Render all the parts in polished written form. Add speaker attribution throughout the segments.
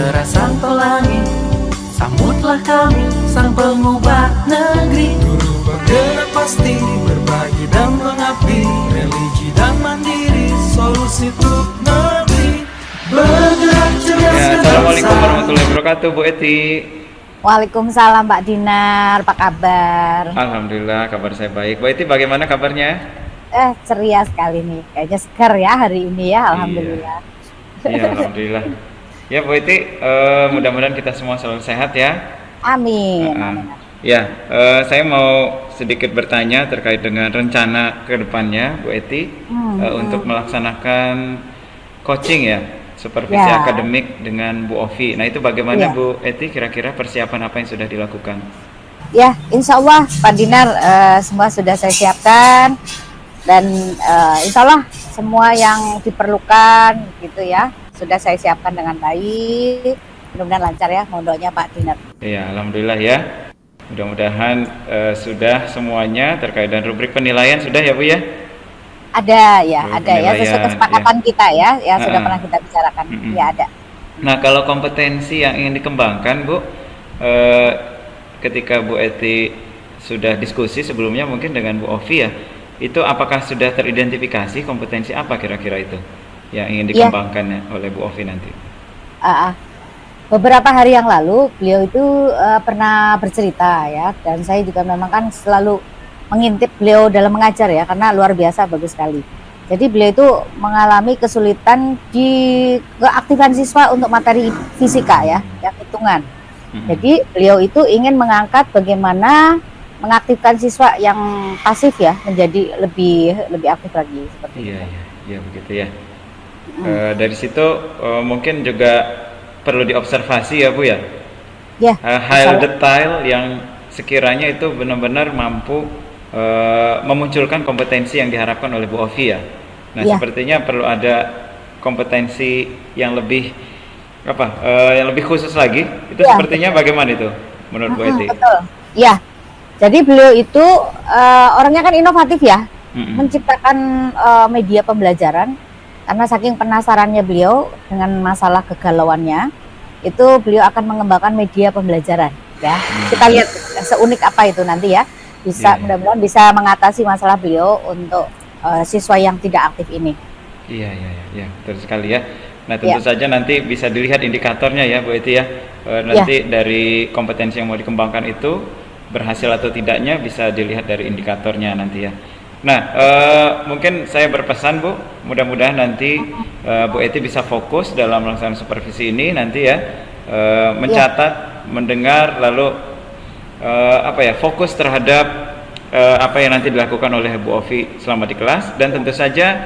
Speaker 1: Sang pelangi, sambutlah kami, sang pengubah negeri. Guru bergerak pasti, berbagi dan mengabdi, religi dan mandiri, solusi untuk negeri. Bergerak cerdas
Speaker 2: Ya, Assalamualaikum warahmatullahi wabarakatuh, Bu Eti.
Speaker 3: Waalaikumsalam Mbak Dinar, apa kabar?
Speaker 2: Alhamdulillah, kabar saya baik. Bu Eti, bagaimana kabarnya?
Speaker 3: Ceria sekali nih, kayaknya seger ya hari ini ya, alhamdulillah.
Speaker 2: Iya, alhamdulillah. Ya, Bu Eti, mudah-mudahan kita semua selalu sehat ya.
Speaker 3: Amin.
Speaker 2: Ya, saya mau sedikit bertanya terkait dengan rencana ke depannya, Bu Eti, untuk melaksanakan coaching ya, supervisi
Speaker 3: Ya.
Speaker 2: akademik dengan Bu Ovi. Nah, itu bagaimana
Speaker 3: Ya.
Speaker 2: Bu Eti, kira-kira persiapan apa yang sudah dilakukan?
Speaker 3: Ya, insya Allah Pak Dinar semua sudah saya siapkan dan insya Allah semua yang diperlukan gitu ya sudah saya siapkan dengan baik. Mudah-mudahan lancar ya, mohon doanya Pak Dinar.
Speaker 2: Iya, alhamdulillah ya. Mudah-mudahan sudah semuanya terkait dengan rubrik penilaian sudah ya Bu ya?
Speaker 3: Ada ya,
Speaker 2: Rubrik
Speaker 3: ada ya sesuai
Speaker 2: penilaian,
Speaker 3: kesepakatan kita ya sudah
Speaker 2: Ah.
Speaker 3: pernah kita bicarakan. Ya ada.
Speaker 2: Nah, kalau kompetensi yang ingin dikembangkan Bu, ketika Bu Eti sudah diskusi sebelumnya mungkin dengan Bu Ovi ya, itu apakah sudah teridentifikasi kompetensi apa kira-kira itu yang ingin dikembangkan ya oleh Bu Ovi nanti?
Speaker 3: Beberapa hari yang lalu beliau itu pernah bercerita ya, dan saya juga memang kan selalu mengintip beliau dalam mengajar ya, karena luar biasa bagus sekali. Jadi beliau itu mengalami kesulitan di keaktifan siswa untuk materi fisika ya, yang hitungan. Jadi beliau itu ingin mengangkat bagaimana mengaktifkan siswa yang pasif ya menjadi lebih aktif lagi seperti itu.
Speaker 2: Iya begitu ya. Dari situ mungkin juga perlu diobservasi ya Bu ya.
Speaker 3: Ya.
Speaker 2: Hal detail yang sekiranya itu benar-benar mampu memunculkan kompetensi yang diharapkan oleh Bu Ovi ya. Nah, sepertinya perlu ada kompetensi yang lebih yang lebih khusus lagi. Itu sepertinya bagaimana itu menurut Bu Eti?
Speaker 3: Betul. Ya. Jadi beliau itu orangnya kan inovatif ya, menciptakan media pembelajaran karena saking penasarannya beliau dengan masalah kegalauannya, itu beliau akan mengembangkan media pembelajaran ya. Kita lihat seunik apa itu nanti ya. Bisa mudah-mudahan bisa mengatasi masalah beliau untuk siswa yang tidak aktif ini.
Speaker 2: Iya, betul sekali ya. Nah, tentu saja nanti bisa dilihat indikatornya ya Bu Eti ya. Nanti dari kompetensi yang mau dikembangkan itu berhasil atau tidaknya bisa dilihat dari indikatornya nanti ya. Nah, mungkin saya berpesan Bu, mudah-mudahan nanti Bu Eti bisa fokus dalam melaksanakan supervisi ini nanti ya, mencatat, mendengar, lalu fokus terhadap apa yang nanti dilakukan oleh Bu Ovi selama di kelas, dan tentu saja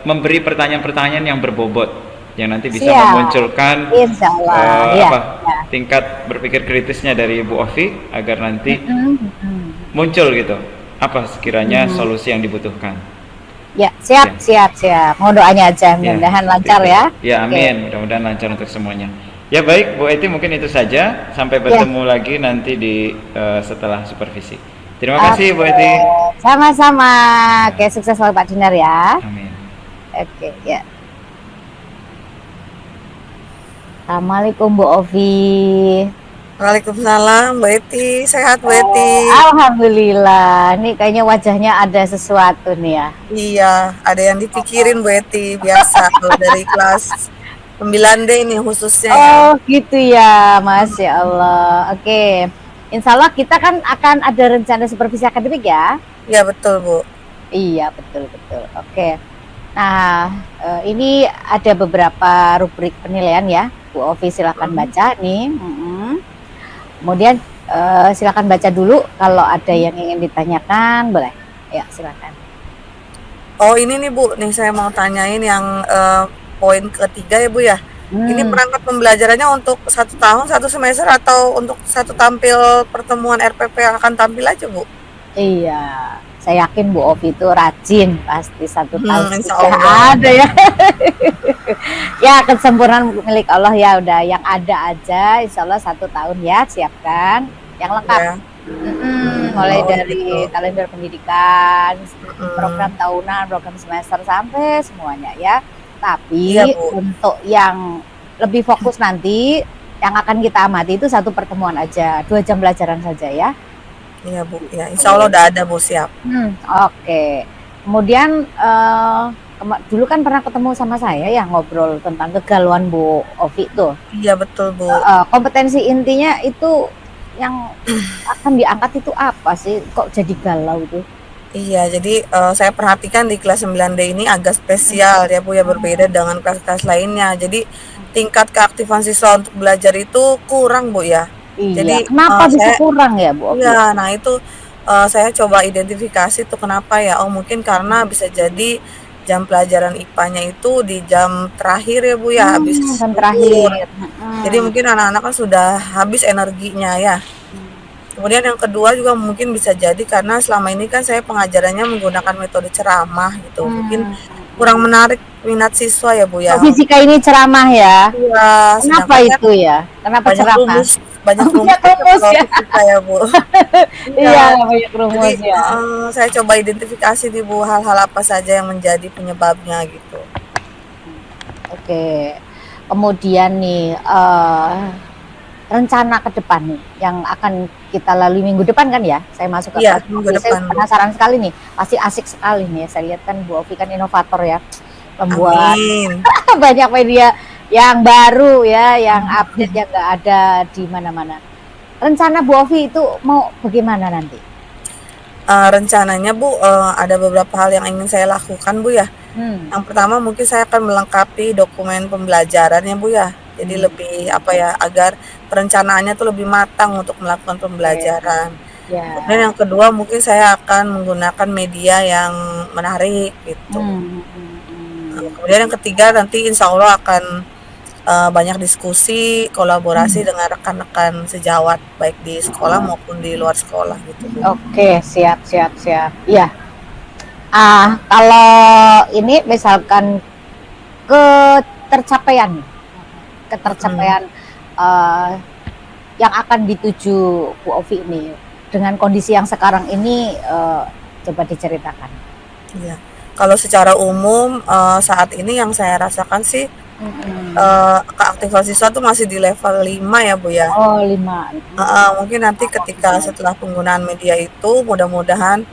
Speaker 2: memberi pertanyaan-pertanyaan yang berbobot yang nanti bisa memunculkan tingkat berpikir kritisnya dari Bu Ovi agar nanti muncul gitu apa sekiranya solusi yang dibutuhkan.
Speaker 3: Ya, siap. Mau doanya aja, mudah-mudahan lancar ya.
Speaker 2: Ya, amin. Mudah-mudahan lancar untuk semuanya. Ya baik, Bu Eti, mungkin itu saja. Sampai bertemu lagi nanti di setelah supervisi. Terima kasih Bu Eti.
Speaker 3: Sama-sama. Oke, sukses selalu Pak Dinar ya.
Speaker 2: Amin.
Speaker 3: Oke, ya. Assalamualaikum Bu Ovi.
Speaker 4: Waalaikumsalam Bu Eti, sehat Bu Eti?
Speaker 3: Alhamdulillah, ini kayaknya wajahnya ada sesuatu nih ya.
Speaker 4: Iya, ada yang dipikirin Bu Eti, biasa dari kelas 9D ini khususnya.
Speaker 3: Oh gitu ya, Masya Allah. Oke, insya Allah kita kan akan ada rencana supervisi akademik ya?
Speaker 4: Iya betul Bu.
Speaker 3: Iya betul. Oke, nah ini ada beberapa rubrik penilaian ya, Bu Ovi silakan baca nih. Kemudian silakan baca dulu, kalau ada yang ingin ditanyakan boleh. Ya silakan.
Speaker 4: Oh ini nih Bu, nih saya mau tanyain yang poin ketiga ya Bu ya. Ini perangkat pembelajarannya untuk 1 tahun 1 semester atau untuk 1 tampil pertemuan RPP yang akan tampil aja Bu?
Speaker 3: Iya, saya yakin Bu Ovi itu rajin, pasti 1 tahun
Speaker 4: ada
Speaker 3: ya. Ya, kesempurnaan milik Allah ya, udah yang ada aja, insya Allah 1 tahun ya, siapkan yang lengkap. Mulai dari kalender pendidikan, program tahunan, program semester sampai semuanya ya. Tapi untuk yang lebih fokus nanti yang akan kita amati itu satu pertemuan aja, 2 jam pelajaran saja ya.
Speaker 4: Iya Bu, ya insya Allah udah ada Bu, siap.
Speaker 3: Oke. Kemudian dulu kan pernah ketemu sama saya ya, ngobrol tentang kegalauan Bu Ovi tuh.
Speaker 4: Iya betul Bu.
Speaker 3: Kompetensi intinya itu yang akan diangkat itu apa sih? Kok jadi galau tuh?
Speaker 4: Iya, jadi saya perhatikan di kelas 9D ini agak spesial ya Bu ya, berbeda dengan kelas-kelas lainnya. Jadi tingkat keaktifan siswa untuk belajar itu kurang Bu ya.
Speaker 3: Iya,
Speaker 4: Jadi
Speaker 3: kenapa bisa
Speaker 4: saya
Speaker 3: kurang ya Bu Ovi?
Speaker 4: iya, nah itu saya coba identifikasi tuh kenapa ya. Oh mungkin karena bisa jadi jam pelajaran IPA-nya itu di jam terakhir ya Bu ya, habis
Speaker 3: Jam
Speaker 4: zuhur.
Speaker 3: terakhir.
Speaker 4: Jadi mungkin anak-anak kan sudah habis energinya ya. Kemudian yang kedua juga mungkin bisa jadi karena selama ini kan saya pengajarannya menggunakan metode ceramah gitu. Mungkin kurang menarik minat siswa ya Bu ya.
Speaker 3: Fisika ini ceramah ya.
Speaker 4: Iya,
Speaker 3: Kenapa
Speaker 4: sedangkan kan
Speaker 3: itu ya? Kenapa
Speaker 4: banyak
Speaker 3: ceramah?
Speaker 4: rumus, banyak
Speaker 3: Banyak
Speaker 4: rumus
Speaker 3: rumus ya.
Speaker 4: fisika ya Bu.
Speaker 3: Iya, banyak rumus
Speaker 4: Jadi
Speaker 3: ya.
Speaker 4: saya coba identifikasi nih Bu, hal-hal apa saja yang menjadi penyebabnya gitu.
Speaker 3: Oke. Kemudian nih rencana ke depan nih yang akan kita lalui minggu depan kan ya? Saya masuk ke
Speaker 4: Iya,
Speaker 3: kelas
Speaker 4: minggu
Speaker 3: Bu Ovi, saya
Speaker 4: depan Bu.
Speaker 3: penasaran sekali nih. Pasti asik sekali nih. Saya lihat kan Bu Ovi kan inovator ya. Membuat
Speaker 4: Amin.
Speaker 3: banyak media yang baru ya, yang update yang nggak ada di mana-mana. Rencana Bu Ovi itu mau bagaimana nanti?
Speaker 4: Rencananya Bu, ada beberapa hal yang ingin saya lakukan Bu ya. Yang pertama mungkin saya akan melengkapi dokumen pembelajaran ya Bu ya. Jadi lebih apa ya, agar perencanaannya tuh lebih matang untuk melakukan pembelajaran.
Speaker 3: Ya.
Speaker 4: Kemudian yang kedua mungkin saya akan menggunakan media yang menarik gitu. Kemudian yang ketiga nanti insya Allah akan banyak diskusi, kolaborasi dengan rekan-rekan sejawat baik di sekolah maupun di luar sekolah gitu Bu.
Speaker 3: Oke, siap. Iya. Kalau ini misalkan ketercapaian yang akan dituju Bu Ovi ini dengan kondisi yang sekarang ini, coba diceritakan.
Speaker 4: Iya. Kalau secara umum saat ini yang saya rasakan sih keaktifan siswa tuh masih di level 5 ya Bu ya.
Speaker 3: Oh, 5.
Speaker 4: Mungkin nanti ketika setelah penggunaan media itu mudah-mudahan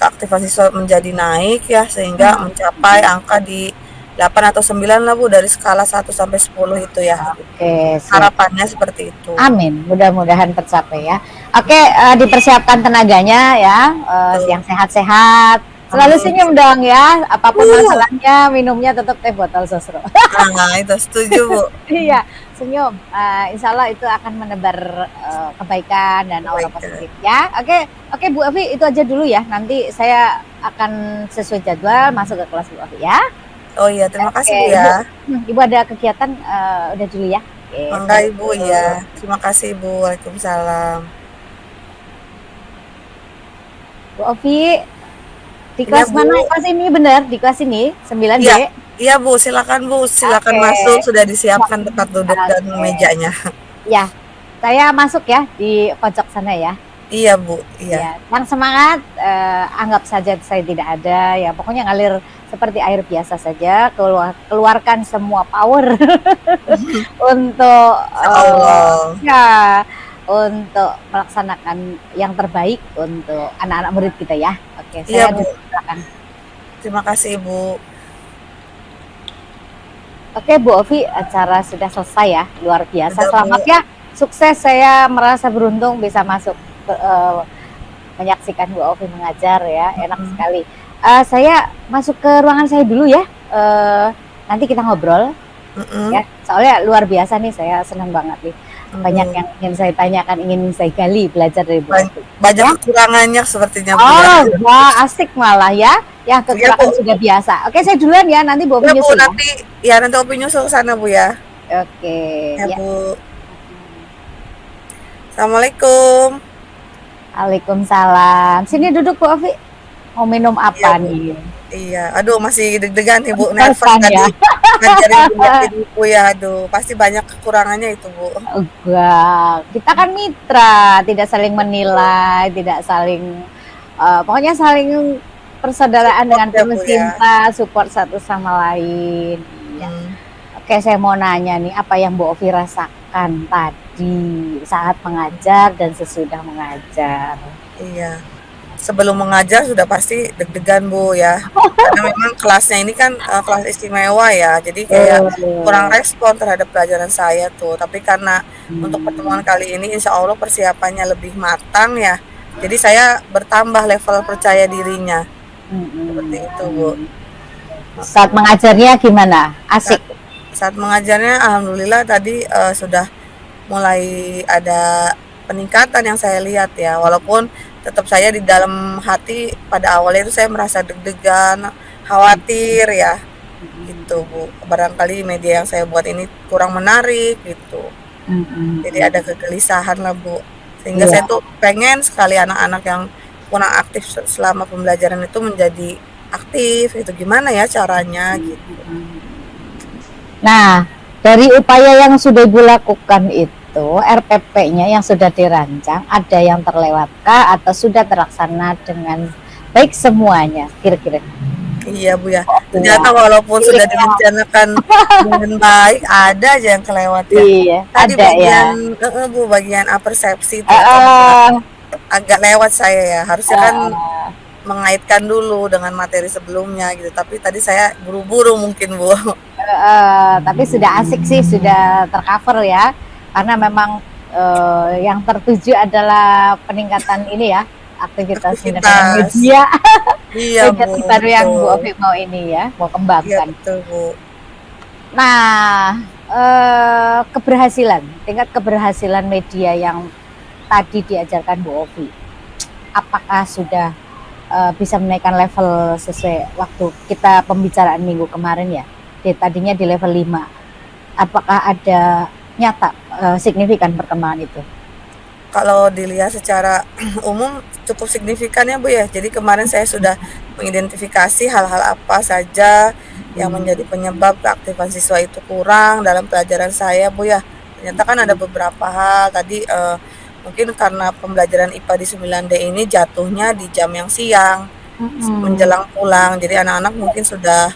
Speaker 4: keaktifan siswa menjadi naik ya, sehingga mencapai angka di 8 atau 9 lah Bu, dari skala 1 sampai 10 itu ya.
Speaker 3: Oke, siap.
Speaker 4: Harapannya seperti itu.
Speaker 3: Amin, mudah-mudahan tercapai ya. Oke, dipersiapkan tenaganya ya, yang sehat-sehat. Selalu senyum dong ya, apapun masalahnya, minumnya tetap teh botol sosro.
Speaker 4: Nah, itu setuju Bu.
Speaker 3: Iya, senyum. Insya Allah itu akan menebar kebaikan dan aura positif ya. Oke Bu Ovi, itu aja dulu ya. Nanti saya akan sesuai jadwal masuk ke kelas Bu Ovi ya.
Speaker 4: Oh iya, terima kasih Bu ya.
Speaker 3: Ibu ada kegiatan udah dulu ya.
Speaker 4: Mangga Ibu ya. Terima kasih Ibu. Waalaikumsalam.
Speaker 3: Bu Ovi, di kelas mana? Kelas ini benar, di kelas ini 9D.
Speaker 4: Iya Bu, silakan Bu, silakan masuk, sudah disiapkan tempat duduk dan mejanya.
Speaker 3: Ya, saya masuk ya di pojok sana ya.
Speaker 4: Iya Bu, iya.
Speaker 3: Yang semangat, anggap saja saya tidak ada ya. Pokoknya ngalir seperti air biasa saja. Keluarkan semua power untuk untuk melaksanakan yang terbaik untuk anak-anak murid kita ya. Oke, saya silakan.
Speaker 4: Terima kasih Ibu.
Speaker 3: Oke Bu Ovi, acara sudah selesai ya, luar biasa. Selamat ya, sukses. Saya merasa beruntung bisa masuk menyaksikan Bu Ovi mengajar ya, enak sekali. Saya masuk ke ruangan saya dulu ya, nanti kita ngobrol ya, soalnya luar biasa nih, saya senang banget nih. Banyak yang ingin saya tanyakan, ingin saya gali, belajar dari Bu Ovi.
Speaker 4: Banyak kekurangannya sepertinya Bu.
Speaker 3: Wah, asik malah ya. Ya, kekurangan sudah biasa. Oke, saya duluan ya, nanti Bu Ovi nyusul
Speaker 4: ya. Nanti Ovi nyusul sana Bu ya.
Speaker 3: Oke.
Speaker 4: Ya Bu. Assalamualaikum.
Speaker 3: Waalaikumsalam. Sini duduk Bu Ovi. Mau minum apa nih?
Speaker 4: Iya, aduh masih deg-degan nih Bu, nervous tadi ngajarin Bu ya, aduh pasti banyak kekurangannya itu Bu.
Speaker 3: Enggak, kita kan mitra, tidak saling menilai, tidak saling, pokoknya saling persaudaraan dengan penuh cinta, support satu sama lain. Ya. Oke, saya mau nanya nih, apa yang Bu Ovi rasakan tadi saat mengajar dan sesudah mengajar?
Speaker 4: Iya. Sebelum mengajar sudah pasti deg-degan Bu ya. Karena memang kelasnya ini kan kelas istimewa ya. Jadi kayak kurang
Speaker 3: Betul.
Speaker 4: respon terhadap pelajaran saya tuh. Tapi karena untuk pertemuan
Speaker 3: Hmm.
Speaker 4: kali ini insya Allah persiapannya lebih matang ya. Jadi saya bertambah level percaya dirinya. Seperti itu Bu.
Speaker 3: Saat mengajarnya gimana?
Speaker 4: Saat,
Speaker 3: Asik?
Speaker 4: saat mengajarnya alhamdulillah tadi sudah mulai ada peningkatan yang saya lihat ya, walaupun tetap saya di dalam hati pada awalnya itu saya merasa deg-degan, khawatir ya, gitu Bu. Barangkali media yang saya buat ini kurang menarik gitu. Jadi ada kegelisahan lah Bu. Sehingga
Speaker 3: Iya.
Speaker 4: saya tuh pengen sekali anak-anak yang kurang aktif selama pembelajaran itu menjadi aktif gitu. Gimana ya caranya gitu.
Speaker 3: Nah, dari upaya yang sudah Ibu lakukan itu, RPP-nya yang sudah dirancang, ada yang terlewatkah atau sudah terlaksana dengan baik semuanya, kira-kira?
Speaker 4: Iya Bu ya.
Speaker 3: Iya.
Speaker 4: Ternyata walaupun sudah direncanakan dengan baik, ada aja yang kelewat ya.
Speaker 3: Iya,
Speaker 4: Tadi
Speaker 3: ada ya.
Speaker 4: bagian Bu, bagian persepsi itu atau
Speaker 3: Uh,
Speaker 4: agak lewat saya ya. Harusnya kan mengaitkan dulu dengan materi sebelumnya gitu. Tapi tadi saya buru-buru mungkin Bu.
Speaker 3: tapi sudah asik sih, sudah tercover ya, karena memang yang tertuju adalah peningkatan ini ya, aktivitas dengan media.
Speaker 4: Iya Bu,
Speaker 3: Kegiatan baru yang Bu
Speaker 4: betul.
Speaker 3: Ovi mau ini ya, mau
Speaker 4: Iya
Speaker 3: kembangkan.
Speaker 4: betul Bu.
Speaker 3: Nah, keberhasilan, tingkat keberhasilan media yang tadi diajarkan Bu Ovi, apakah sudah bisa menaikkan level sesuai waktu kita pembicaraan minggu kemarin ya? Tadinya di level 5. Apakah ada nyata signifikan perkembangan itu?
Speaker 4: Kalau dilihat secara umum cukup signifikan ya Bu ya. Jadi kemarin saya sudah mengidentifikasi hal-hal apa saja yang menjadi penyebab keaktifan siswa itu kurang dalam pelajaran saya Bu ya. Ternyata kan ada beberapa hal tadi mungkin karena pembelajaran IPA di 9D ini jatuhnya di jam yang siang menjelang pulang. Jadi anak-anak mungkin sudah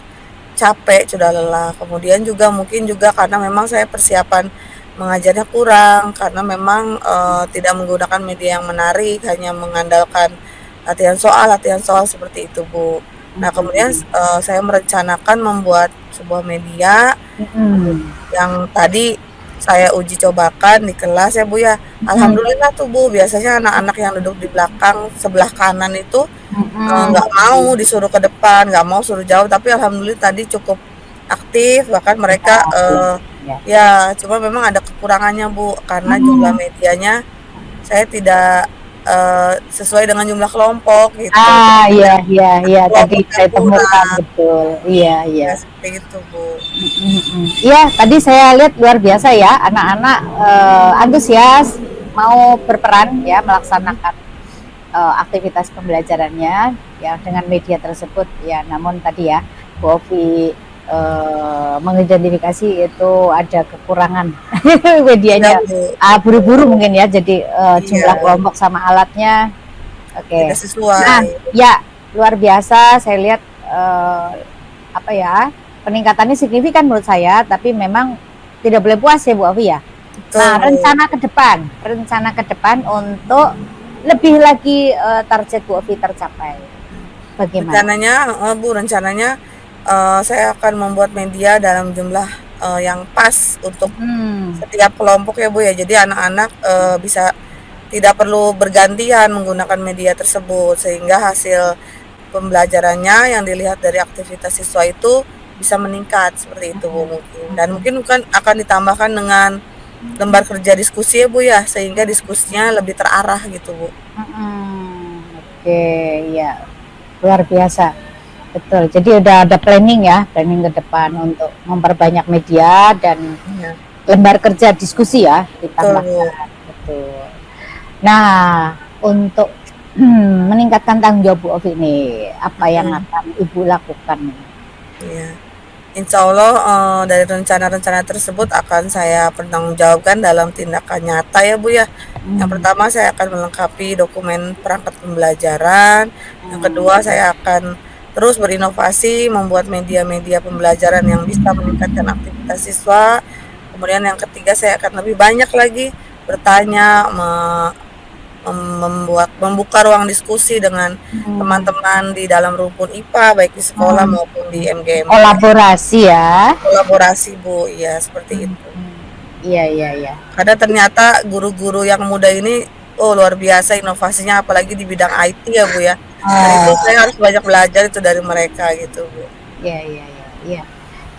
Speaker 4: capek, sudah lelah. Kemudian juga mungkin juga karena memang saya persiapan mengajarnya kurang karena memang tidak menggunakan media yang menarik, hanya mengandalkan latihan soal seperti itu Bu. Nah kemudian saya merencanakan membuat sebuah media yang tadi saya uji cobakan di kelas ya Bu ya. Alhamdulillah tuh Bu, biasanya anak-anak yang duduk di belakang sebelah kanan itu nggak mau disuruh ke depan, nggak mau suruh jauh, tapi alhamdulillah tadi cukup aktif, bahkan mereka ya cuma memang ada kekurangannya Bu, karena jumlah medianya saya tidak sesuai dengan jumlah kelompok gitu.
Speaker 3: Iya, tadi saya temukan betul. Iya.
Speaker 4: Ya, seperti itu Bu.
Speaker 3: Iya, tadi saya lihat luar biasa ya, anak-anak antusias mau berperan ya melaksanakan aktivitas pembelajarannya ya dengan media tersebut ya. Namun tadi ya Bu Ovi mengidentifikasi itu ada kekurangan medianya, buru-buru mungkin ya, jadi jumlah kelompok sama alatnya
Speaker 4: tidak sesuai.
Speaker 3: Nah ya luar biasa, saya lihat apa ya, peningkatannya signifikan menurut saya, tapi memang tidak boleh puas ya Bu Ovi ya. Nah rencana ke depan untuk lebih lagi target Bu Ovi tercapai bagaimana?
Speaker 4: Rencananya saya akan membuat media dalam jumlah yang pas untuk setiap kelompok ya Bu ya. Jadi anak-anak bisa tidak perlu bergantian menggunakan media tersebut, sehingga hasil pembelajarannya yang dilihat dari aktivitas siswa itu bisa meningkat seperti itu Bu mungkin. Dan mungkin akan ditambahkan dengan lembar kerja diskusi ya Bu ya, sehingga diskusinya lebih terarah gitu Bu.
Speaker 3: Oke, ya luar biasa. Betul, jadi udah ada planning ke depan untuk memperbanyak media dan lembar kerja diskusi ya ditambahkan. Betul. Nah, untuk meningkatkan tanggung jawab Bu Ovi ini, apa yang akan Ibu lakukan?
Speaker 4: Ya, insya Allah dari rencana-rencana tersebut akan saya pertanggungjawabkan dalam tindakan nyata ya Bu ya. Yang pertama saya akan melengkapi dokumen perangkat pembelajaran. Yang kedua saya akan terus berinovasi, membuat media-media pembelajaran yang bisa meningkatkan aktivitas siswa. Kemudian yang ketiga, saya akan lebih banyak lagi bertanya, membuka ruang diskusi dengan teman-teman di dalam rumpun IPA, baik di sekolah maupun di MGM.
Speaker 3: Kolaborasi ya.
Speaker 4: Kolaborasi, Bu, ya seperti itu.
Speaker 3: Iya.
Speaker 4: Karena ternyata guru-guru yang muda ini, luar biasa inovasinya, apalagi di bidang IT ya, Bu, ya. Dan itu saya harus banyak belajar itu dari mereka gitu, Bu.
Speaker 3: Iya.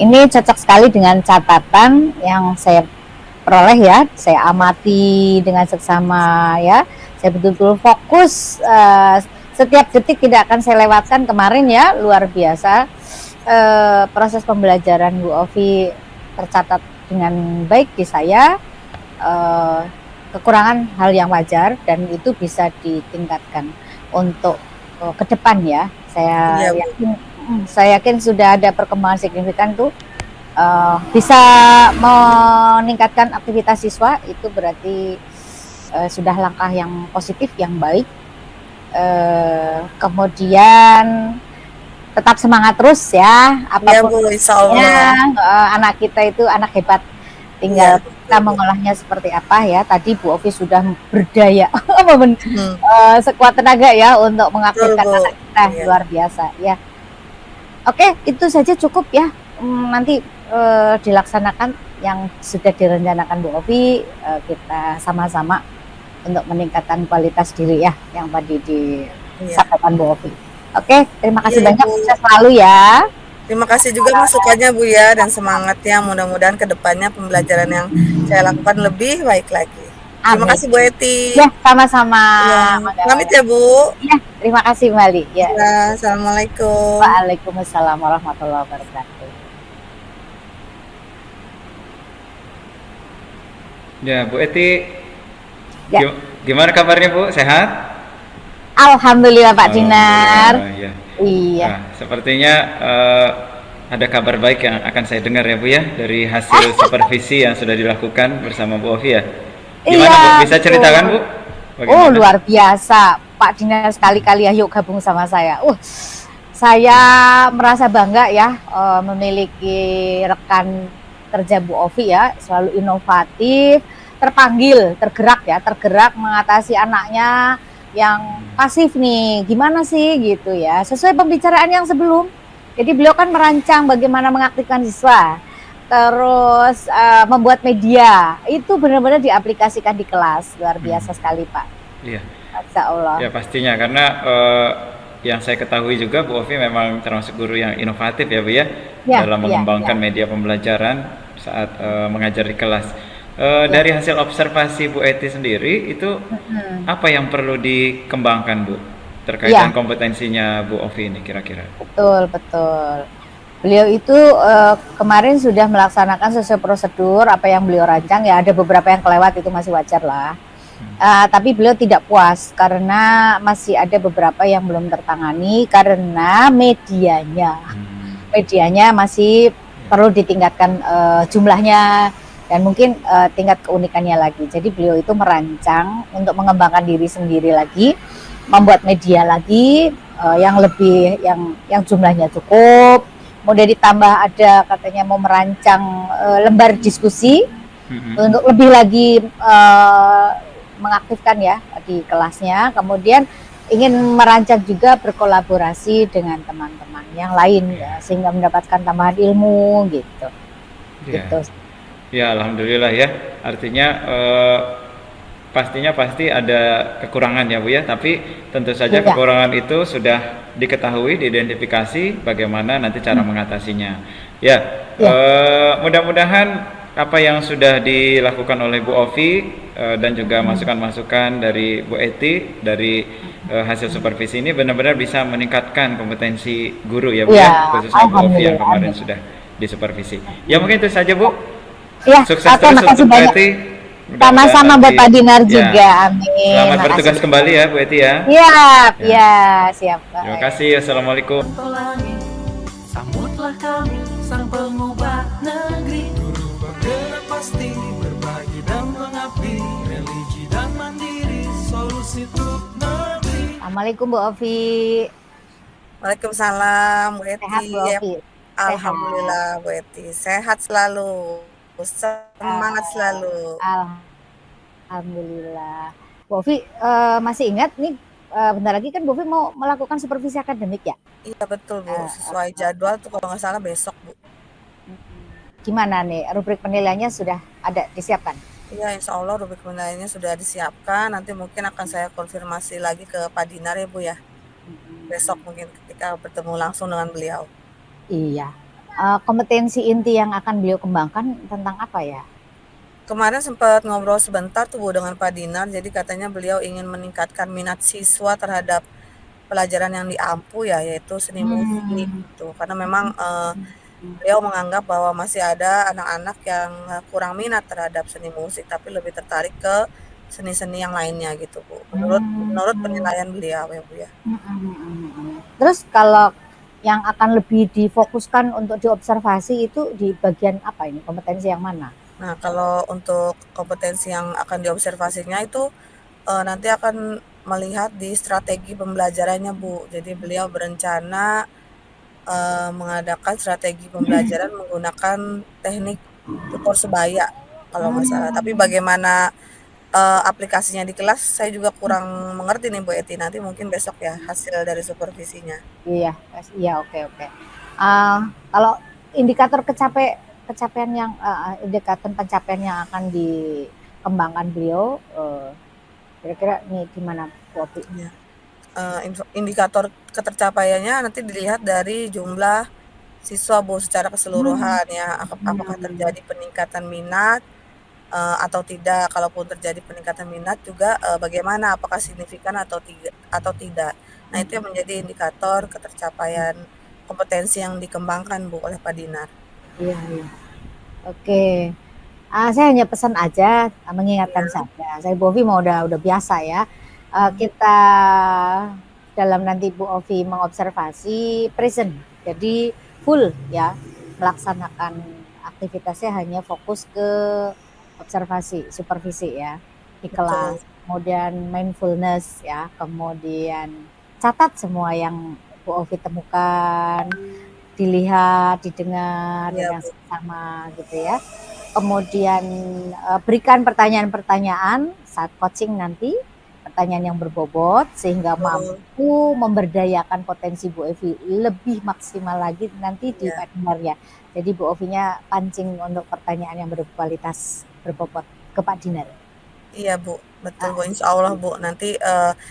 Speaker 3: Ini cocok sekali dengan catatan yang saya peroleh ya, saya amati dengan seksama ya. Saya betul-betul fokus, setiap detik tidak akan saya lewatkan. Kemarin ya, luar biasa, proses pembelajaran Bu Ovi tercatat dengan baik di saya, kekurangan hal yang wajar dan itu bisa ditingkatkan untuk ke depan ya. Saya yakin sudah ada perkembangan signifikan tuh, bisa meningkatkan aktivitas siswa, itu berarti sudah langkah yang positif, yang baik. Kemudian tetap semangat terus ya, apapun
Speaker 4: Bu, insya Allah.
Speaker 3: anak kita itu anak hebat, tinggal kita mengolahnya seperti apa ya. Tadi Bu Ovi sudah berdaya sekuat tenaga ya untuk mengaktifkan anak kita, luar biasa ya. Oke, itu saja cukup ya. Nanti dilaksanakan yang sudah direncanakan Bu Ovi, kita sama-sama untuk meningkatkan kualitas diri ya, yang tadi disampaikan Bu Ovi. Oke, terima kasih banyak, sukses selalu ya.
Speaker 4: Terima kasih juga masukannya, Bu, ya, dan semangatnya. Mudah-mudahan kedepannya pembelajaran yang saya lakukan lebih baik lagi. Terima kasih, Bu Eti.
Speaker 3: Ya, sama-sama.
Speaker 4: Pamit ya, Bu.
Speaker 3: Ya, terima kasih kembali. Ya.
Speaker 4: Assalamualaikum.
Speaker 3: Waalaikumsalam warahmatullahi wabarakatuh.
Speaker 2: Ya, Bu Eti.
Speaker 3: Ya.
Speaker 2: Gimana kabarnya, Bu? Sehat?
Speaker 3: Alhamdulillah, Pak Dinar.
Speaker 2: Iya.
Speaker 3: Iya.
Speaker 2: Nah, sepertinya ada kabar baik yang akan saya dengar ya, Bu, ya, dari hasil supervisi yang sudah dilakukan bersama Bu Ovi ya. Gimana, Bu? Bisa ceritakan, Bu? Bagaimana?
Speaker 3: Luar biasa, Pak Dinar, sekali-kali ayo gabung sama saya. Saya merasa bangga ya, memiliki rekan kerja Bu Ovi ya, selalu inovatif, tergerak mengatasi anaknya yang pasif nih, gimana sih gitu ya, sesuai pembicaraan yang sebelum. Jadi beliau kan merancang bagaimana mengaktifkan siswa, terus membuat media, itu benar-benar diaplikasikan di kelas, luar biasa sekali, Pak.
Speaker 2: Iya.
Speaker 3: Masya Allah.
Speaker 2: Ya pastinya, karena yang saya ketahui juga Bu Ovi memang termasuk guru yang inovatif ya, Bu, ya, dalam mengembangkan media pembelajaran saat mengajar di kelas. Dari hasil observasi Bu Eti sendiri itu apa yang perlu dikembangkan, Bu, terkait dengan kompetensinya Bu Ovi ini kira-kira? Betul.
Speaker 3: Beliau itu kemarin sudah melaksanakan sesuai prosedur apa yang beliau rancang ya. Ada beberapa yang kelewat, itu masih wajar lah. Tapi beliau tidak puas karena masih ada beberapa yang belum tertangani karena medianya masih perlu ditingkatkan jumlahnya dan mungkin tingkat keunikannya lagi. Jadi beliau itu merancang untuk mengembangkan diri sendiri lagi, membuat media lagi yang lebih yang jumlahnya cukup. Kemudian ditambah ada katanya mau merancang lembar diskusi untuk lebih lagi mengaktifkan ya di kelasnya. Kemudian ingin merancang juga berkolaborasi dengan teman-teman yang lain ya, sehingga mendapatkan tambahan ilmu gitu.
Speaker 2: Ya, alhamdulillah ya. Artinya pastinya pasti ada kekurangan ya, Bu, ya. Tapi tentu saja kekurangan itu sudah diketahui, diidentifikasi, bagaimana nanti cara mengatasinya. Mudah-mudahan apa yang sudah dilakukan oleh Bu Ovi dan juga masukan-masukan dari Bu Eti dari hasil supervisi ini benar-benar bisa meningkatkan kompetensi guru ya, Bu, ya, khususnya Bu Ovi yang kemarin sudah disupervisi. Ya, mungkin itu saja, Bu.
Speaker 3: Ya,
Speaker 2: sukses terus untuk Bu Eti.
Speaker 3: Sama-sama buat Pak Dinar juga, amin.
Speaker 2: Selamat bertugas kembali ya, Bu Eti ya.
Speaker 3: Siap.
Speaker 2: Terima kasih. Assalamualaikum.
Speaker 1: Sambutlah kami, sang pengubah negeri. Guru bergerak pasti, berbagi dan mengabdi, religi dan mandiri, solusi untuk negeri.
Speaker 3: Assalamualaikum Bu Ovi.
Speaker 4: Waalaikumsalam, Bu
Speaker 3: Sehat
Speaker 4: Eti.
Speaker 3: Bu
Speaker 4: Ya,
Speaker 3: Ovi? Sehat.
Speaker 4: alhamdulillah Bu Eti, sehat selalu, semangat
Speaker 3: Eh,
Speaker 4: selalu.
Speaker 3: Alhamdulillah. Bu Ovi masih ingat nih bentar lagi kan Bu Ovi mau melakukan supervisi akademik ya?
Speaker 4: Iya betul Bu,
Speaker 3: Eh,
Speaker 4: sesuai jadwal tuh kalau nggak salah besok Bu.
Speaker 3: Gimana nih rubrik penilaiannya sudah ada disiapkan?
Speaker 4: Iya insya Allah rubrik penilaiannya sudah disiapkan, nanti mungkin akan saya konfirmasi lagi ke Pak Dinar ya Bu ya, besok mungkin ketika bertemu langsung dengan beliau.
Speaker 3: Iya. Kompetensi inti yang akan beliau kembangkan tentang apa ya?
Speaker 4: Kemarin sempat ngobrol sebentar tuh Bu dengan Pak Dinar, jadi katanya beliau ingin meningkatkan minat siswa terhadap pelajaran yang di AMPU ya, yaitu seni musik
Speaker 3: Hmm.
Speaker 4: gitu. Karena memang beliau menganggap bahwa masih ada anak-anak yang kurang minat terhadap seni musik, tapi lebih tertarik ke seni-seni yang lainnya gitu Bu. Menurut menurut
Speaker 3: Hmm.
Speaker 4: penilaian beliau ya Bu ya.
Speaker 3: Terus kalau yang akan lebih difokuskan untuk diobservasi itu di bagian apa ini? Kompetensi yang mana?
Speaker 4: Nah, kalau untuk kompetensi yang akan diobservasinya itu nanti akan melihat di strategi pembelajarannya Bu. Jadi beliau berencana mengadakan strategi pembelajaran menggunakan teknik tutor sebaya kalau nggak salah. Tapi
Speaker 3: Hmm.
Speaker 4: bagaimana aplikasinya di kelas saya juga kurang mengerti nih Bu Eti. Nanti mungkin besok ya hasil dari supervisinya.
Speaker 3: Iya, iya, oke, oke. Uh, Kalau indikator kecapean yang indikator pencapaian yang akan dikembangkan beliau, kira-kira nih gimana, Bu Opi?
Speaker 4: Ya. Indikator ketercapaiannya nanti dilihat dari jumlah siswa Bu secara
Speaker 3: Hmm.
Speaker 4: keseluruhan ya. Apakah
Speaker 3: Hmm.
Speaker 4: terjadi peningkatan minat atau tidak. Kalaupun terjadi peningkatan minat juga bagaimana, apakah signifikan atau tidak. Nah, itu yang menjadi indikator ketercapaian kompetensi yang dikembangkan Bu oleh Pak Dinar.
Speaker 3: Iya, iya. Oke. Saya hanya pesan aja, mengingatkan
Speaker 4: Iya.
Speaker 3: saja. Saya Bu Ovi mau udah biasa ya.
Speaker 4: Hmm.
Speaker 3: Kita dalam nanti Bu Ovi mengobservasi present. Jadi full ya melaksanakan aktivitasnya hanya fokus ke observasi, supervisi ya di
Speaker 4: Betul.
Speaker 3: kelas. Kemudian mindfulness ya, kemudian catat semua yang Bu Ovi temukan, dilihat, didengar
Speaker 4: Iya
Speaker 3: dengan
Speaker 4: Bu.
Speaker 3: seksama gitu ya. Kemudian berikan pertanyaan-pertanyaan saat coaching nanti, pertanyaan yang berbobot sehingga
Speaker 4: Betul.
Speaker 3: mampu memberdayakan potensi Bu Evi lebih maksimal lagi nanti di
Speaker 4: Iya.
Speaker 3: webinarnya. Jadi Bu Ovinya pancing untuk pertanyaan yang berkualitas berbobot ke Pak Dinar.
Speaker 4: Iya Bu, betul Bu.
Speaker 3: Ah,
Speaker 4: Insya Allah Bu. Nanti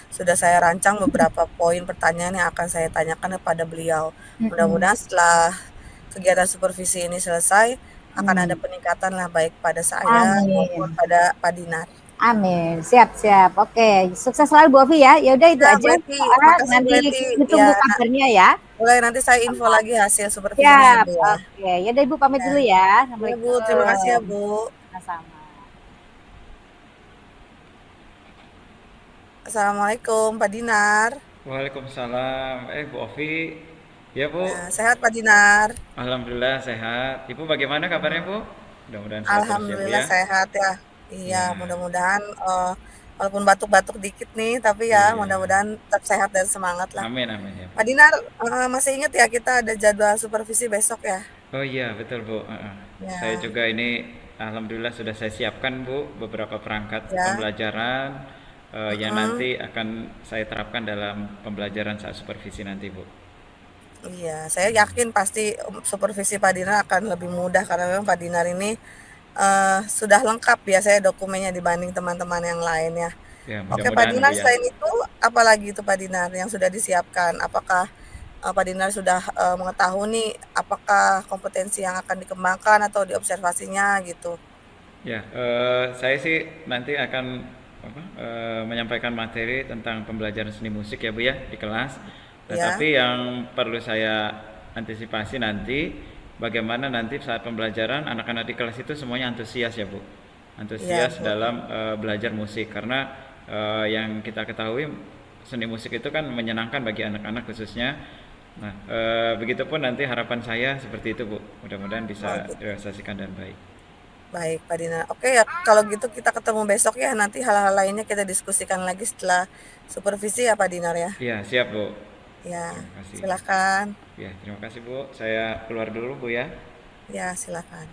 Speaker 4: sudah saya rancang beberapa poin pertanyaan yang akan saya tanyakan kepada beliau.
Speaker 3: mm-mm,
Speaker 4: Mudah-mudahan setelah kegiatan supervisi ini selesai, akan ada
Speaker 3: mm.
Speaker 4: peningkatan lah baik pada saya maupun
Speaker 3: Amin.
Speaker 4: pada Pak Dinar.
Speaker 3: Amin. Siap, siap. Oke, sukses selalu Bu Ovi ya. Ya udah itu
Speaker 4: Ya Bu
Speaker 3: aja.
Speaker 4: Eti, makasih Bu
Speaker 3: Nanti
Speaker 4: Eti. Ya,
Speaker 3: ditunggu kabarnya ya.
Speaker 4: boleh nanti saya info lagi hasil supervisinya ya
Speaker 3: Siap.
Speaker 4: Bu ya.
Speaker 3: Oke, ya udah Ibu pamit
Speaker 4: Ya,
Speaker 3: dulu ya.
Speaker 4: ya Bu, terima kasih ya
Speaker 3: Assalamualaikum.
Speaker 4: Bu.
Speaker 3: Sama-sama.
Speaker 4: Assalamualaikum Pak Dinar.
Speaker 2: Waalaikumsalam. Bu Ovi. Ya Bu,
Speaker 4: Ya, sehat Pak Dinar.
Speaker 2: alhamdulillah sehat. Ibu bagaimana kabarnya Bu? Mudah-mudahan sehat terus ya Bu
Speaker 4: Alhamdulillah
Speaker 2: ya.
Speaker 4: sehat ya. Iya,
Speaker 2: Ya,
Speaker 4: mudah-mudahan walaupun batuk-batuk dikit nih, tapi ya
Speaker 2: iya.
Speaker 4: mudah-mudahan tetap sehat dan semangat lah.
Speaker 2: Amin amin ya Bu.
Speaker 4: Pak Dinar, masih ingat ya kita ada jadwal supervisi besok ya?
Speaker 2: Oh iya betul Bu. Saya
Speaker 4: Ya,
Speaker 2: juga ini alhamdulillah sudah saya siapkan Bu beberapa perangkat
Speaker 4: ya.
Speaker 2: pembelajaran yang
Speaker 4: Mm-mm.
Speaker 2: nanti akan saya terapkan dalam pembelajaran saat supervisi nanti Bu.
Speaker 4: Iya, saya yakin pasti supervisi Pak Dinar akan lebih mudah karena memang Pak Dinar ini sudah lengkap biasanya dokumennya dibanding teman-teman yang lain ya.
Speaker 2: Ya
Speaker 4: Oke Pak
Speaker 2: mudah-mudahan Bu
Speaker 4: Dinar,
Speaker 2: ya.
Speaker 4: selain itu apalagi itu Pak Dinar yang sudah disiapkan? Apakah Pak Dinar sudah mengetahui nih apakah kompetensi yang akan dikembangkan atau diobservasinya gitu?
Speaker 2: Ya, saya sih nanti akan menyampaikan materi tentang pembelajaran seni musik ya Bu ya di kelas. Nah,
Speaker 4: Ya,
Speaker 2: tapi yang perlu saya antisipasi nanti bagaimana nanti saat pembelajaran anak-anak di kelas itu semuanya antusias ya Bu.
Speaker 4: iya
Speaker 2: Antusias
Speaker 4: Bu.
Speaker 2: dalam belajar musik karena yang kita ketahui seni musik itu kan menyenangkan bagi anak-anak khususnya. Nah, begitupun nanti harapan saya seperti itu Bu. Mudah-mudahan
Speaker 4: Oh
Speaker 2: bisa
Speaker 4: gitu.
Speaker 2: direalisasikan dan baik.
Speaker 4: Baik Pak Dinar. Oke ya kalau gitu kita ketemu besok ya. Nanti hal-hal lainnya kita diskusikan lagi setelah supervisi ya Pak Dinar ya.
Speaker 2: Iya, siap Bu.
Speaker 4: Ya,
Speaker 2: Terima kasih.
Speaker 4: silakan.
Speaker 2: Ya, terima kasih Bu. Saya keluar dulu Bu ya.
Speaker 4: Ya, silakan.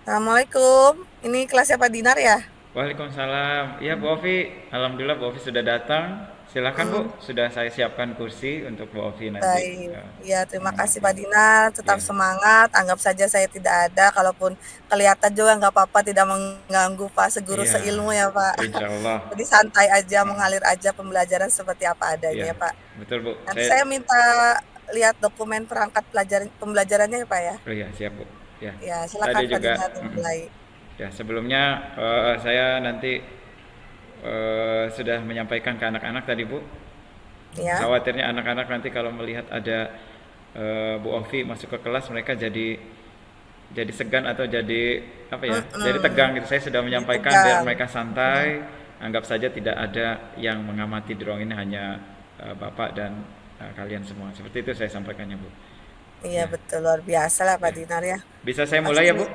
Speaker 4: Assalamualaikum. Ini kelasnya Pak Dinar ya?
Speaker 2: Waalaikumsalam. Iya Bu Ovi, alhamdulillah Bu Ovi sudah datang. Silakan Bu,
Speaker 4: Hmm,
Speaker 2: sudah saya siapkan kursi untuk Bu Ovi nanti
Speaker 4: baik. Ya, terima kasih
Speaker 2: mengamati.
Speaker 4: Pak Dinar. Tetap
Speaker 2: Ya,
Speaker 4: semangat. Anggap saja saya tidak ada. Kalaupun kelihatan juga nggak apa-apa, tidak mengganggu Pak. Seguru
Speaker 2: iya,
Speaker 4: seilmu ya Pak.
Speaker 2: insya Allah.
Speaker 4: Jadi santai aja, mengalir aja pembelajaran seperti apa adanya
Speaker 2: Iya,
Speaker 4: ya Pak.
Speaker 2: betul Bu.
Speaker 4: Nanti saya minta lihat dokumen perangkat pembelajarannya ya Pak ya.
Speaker 2: Oh iya siap Bu. Ya,
Speaker 4: Ya,
Speaker 2: tadi
Speaker 4: silakan Pak
Speaker 2: juga.
Speaker 4: Dinar dimulai.
Speaker 2: Ya, sebelumnya saya nanti sudah menyampaikan ke anak-anak tadi Bu.
Speaker 4: Ya.
Speaker 2: Khawatirnya anak-anak nanti kalau melihat ada Bu Ovi masuk ke kelas mereka jadi segan atau jadi apa ya? Jadi
Speaker 4: Mm-mm.
Speaker 2: tegang gitu. Saya sudah
Speaker 4: Jadi
Speaker 2: menyampaikan biar
Speaker 4: tegang.
Speaker 2: mereka
Speaker 4: Mm.
Speaker 2: santai, anggap saja tidak ada yang mengamati di ruang ini hanya Bapak dan kalian semua. Seperti itu saya sampaikannya Bu.
Speaker 4: Iya
Speaker 2: Ya,
Speaker 4: betul, luar biasa lah Pak
Speaker 2: ya.
Speaker 4: Dinar ya.
Speaker 2: Bisa saya mulai
Speaker 4: Pasti.
Speaker 2: ya Bu?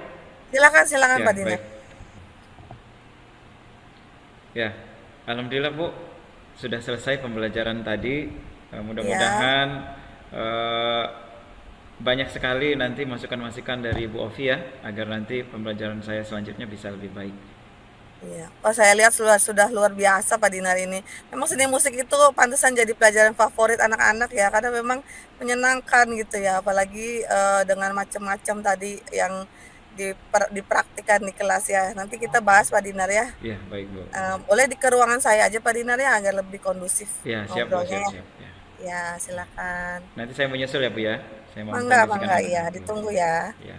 Speaker 4: Silakan, silakan
Speaker 2: Ya,
Speaker 4: Pak Dinar.
Speaker 2: baik. Ya, alhamdulillah Bu, sudah selesai pembelajaran tadi.
Speaker 4: Ya,
Speaker 2: Mudah-mudahan eh, banyak sekali nanti masukan-masukan dari Bu Ovi ya, agar nanti pembelajaran saya selanjutnya bisa lebih baik.
Speaker 4: iya. Oh saya lihat sudah luar biasa Pak Dinar ini. Memang seni musik itu pantesan jadi pelajaran favorit anak-anak ya, karena memang menyenangkan gitu ya. Apalagi dengan macam-macam tadi yang dipraktikkan di kelas ya. Nanti kita bahas Pak Dinar ya.
Speaker 2: Ya, baik Bu.
Speaker 4: Boleh ke ruangan saya aja Pak Dinar ya, agar lebih kondusif
Speaker 2: Ya, siap Bu,
Speaker 4: ngobrolnya
Speaker 2: siap
Speaker 4: ya.
Speaker 2: siap. Ya.
Speaker 4: Ya, silakan.
Speaker 2: Nanti saya menyusul ya Bu ya. Saya mau
Speaker 4: Mangga,
Speaker 2: kondisikan
Speaker 4: mangga, iya,
Speaker 2: anak-anak dulu.
Speaker 4: ditunggu ya.
Speaker 2: Ya.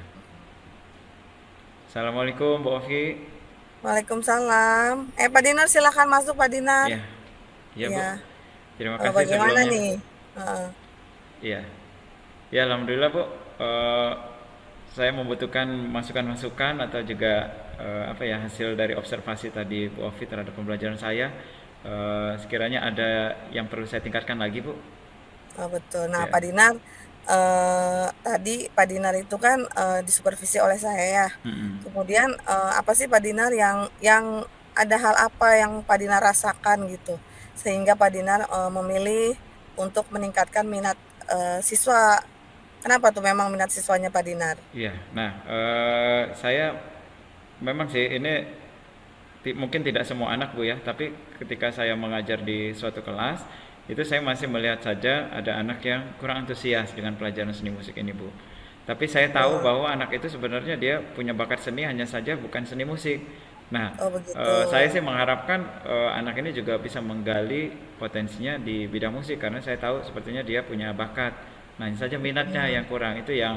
Speaker 2: Assalamualaikum Bu Ovi.
Speaker 4: Waalaikumsalam. Pak Dinar silakan masuk Pak Dinar.
Speaker 2: Ya, ya Bu.
Speaker 4: Iya.
Speaker 2: Terima kasih
Speaker 4: Bagaimana
Speaker 2: sebelumnya.
Speaker 4: nih? Heeh.
Speaker 2: Ya, ya alhamdulillah Bu. Saya membutuhkan masukan-masukan atau juga apa ya hasil dari observasi tadi Bu Ovi terhadap pembelajaran saya. Sekiranya ada yang perlu saya tingkatkan lagi Bu.
Speaker 4: Oh, betul. Nah,
Speaker 2: Ya.
Speaker 4: Pak Dinar, tadi Pak Dinar itu kan disupervisi oleh saya ya.
Speaker 2: Mm-mm.
Speaker 4: Kemudian apa sih Pak Dinar yang ada hal apa yang Pak Dinar rasakan gitu, sehingga Pak Dinar memilih untuk meningkatkan minat siswa. Kenapa tuh memang minat siswanya Pak Dinar?
Speaker 2: Iya. Nah, saya memang sih ini mungkin tidak semua anak Bu ya, tapi ketika saya mengajar di suatu kelas, itu saya masih melihat saja ada anak yang kurang antusias dengan pelajaran seni musik ini Bu. Tapi saya tahu
Speaker 4: Oh,
Speaker 2: bahwa anak itu sebenarnya dia punya bakat seni hanya saja bukan seni musik. Nah,
Speaker 4: oh begitu.
Speaker 2: saya sih mengharapkan anak ini juga bisa menggali potensinya di bidang musik karena saya tahu sepertinya dia punya bakat. Nah, hanya saja minatnya yang kurang itu yang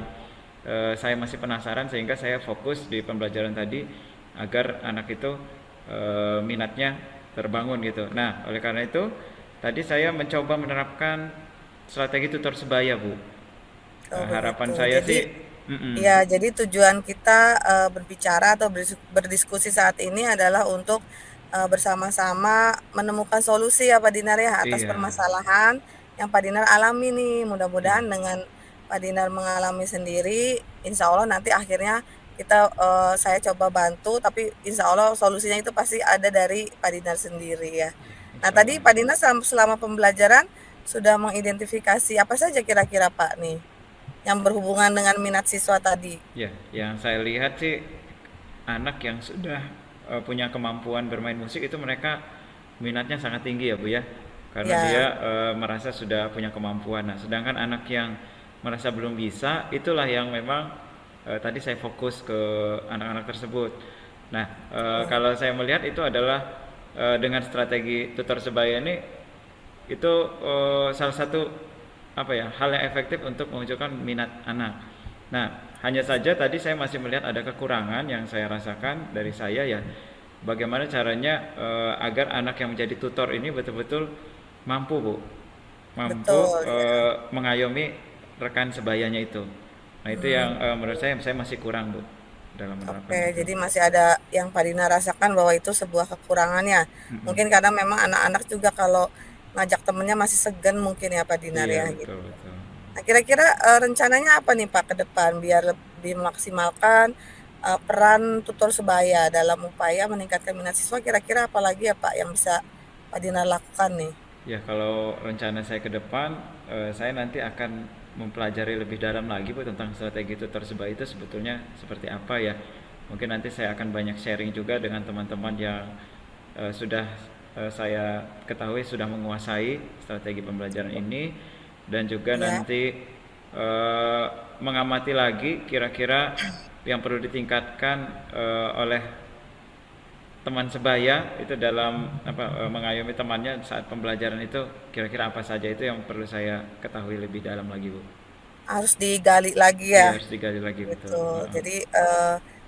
Speaker 2: saya masih penasaran sehingga saya fokus di pembelajaran tadi agar anak itu minatnya terbangun gitu. Nah, oleh karena itu tadi saya mencoba menerapkan strategi tutor sebaya, Bu.
Speaker 4: Oh
Speaker 2: Harapan
Speaker 4: begitu.
Speaker 2: saya
Speaker 4: Jadi
Speaker 2: sih, mm-mm,
Speaker 4: ya, jadi tujuan kita berbicara atau berdiskusi saat ini adalah untuk bersama-sama menemukan solusi ya Pak Dinar ya atas
Speaker 2: iya,
Speaker 4: permasalahan yang Pak Dinar alami nih.
Speaker 2: iya,
Speaker 4: Mudah-mudahan dengan Pak Dinar mengalami sendiri, insya Allah nanti akhirnya saya coba bantu, tapi insya Allah solusinya itu pasti ada dari Pak Dinar sendiri ya. Nah
Speaker 2: insya
Speaker 4: tadi
Speaker 2: Allah.
Speaker 4: Pak Dinar selama pembelajaran sudah mengidentifikasi apa saja kira-kira Pak nih yang berhubungan dengan minat siswa tadi.
Speaker 2: Ya, yang saya lihat sih anak yang sudah punya kemampuan bermain musik itu mereka minatnya sangat tinggi ya Bu ya. Karena dia
Speaker 4: Ya,
Speaker 2: merasa sudah punya kemampuan. Nah, sedangkan anak yang merasa belum bisa itulah yang memang tadi saya fokus ke anak-anak tersebut. Nah, kalau saya melihat itu adalah dengan strategi tutor sebaya ini itu salah satu apa ya hal yang efektif untuk menunjukkan minat anak. Nah, hanya saja tadi saya masih melihat ada kekurangan yang saya rasakan dari saya ya. Bagaimana caranya agar anak yang menjadi tutor ini betul-betul mampu, Bu, mampu
Speaker 4: betul ya.
Speaker 2: mengayomi rekan sebayanya itu. Nah, itu yang menurut saya masih kurang, Bu, dalam menerapkan
Speaker 4: Oke,
Speaker 2: itu.
Speaker 4: jadi masih ada yang Pak Dina rasakan bahwa itu sebuah kekurangannya.
Speaker 2: Mm-mm.
Speaker 4: Mungkin karena memang anak-anak juga kalau ngajak temennya masih segan mungkin ya Pak Dinar
Speaker 2: Iya,
Speaker 4: ya gitu.
Speaker 2: betul, betul.
Speaker 4: Nah, kira-kira rencananya apa nih Pak ke depan biar lebih memaksimalkan peran tutor sebaya dalam upaya meningkatkan minat siswa, kira-kira apa lagi ya Pak yang bisa Pak Dinar lakukan nih?
Speaker 2: Ya, kalau rencana saya ke depan, saya nanti akan mempelajari lebih dalam lagi Bu tentang strategi tutor Seba itu sebetulnya seperti apa ya. Mungkin nanti saya akan banyak sharing juga dengan teman-teman yang sudah saya ketahui sudah menguasai strategi pembelajaran ini, dan juga
Speaker 4: Ya,
Speaker 2: nanti mengamati lagi kira-kira yang perlu ditingkatkan oleh teman sebaya itu dalam mengayomi temannya saat pembelajaran itu, kira-kira apa saja itu yang perlu saya ketahui lebih dalam lagi Bu.
Speaker 4: harus digali lagi
Speaker 2: Iya,
Speaker 4: ya.
Speaker 2: harus digali lagi, betul.
Speaker 4: Gitu. Jadi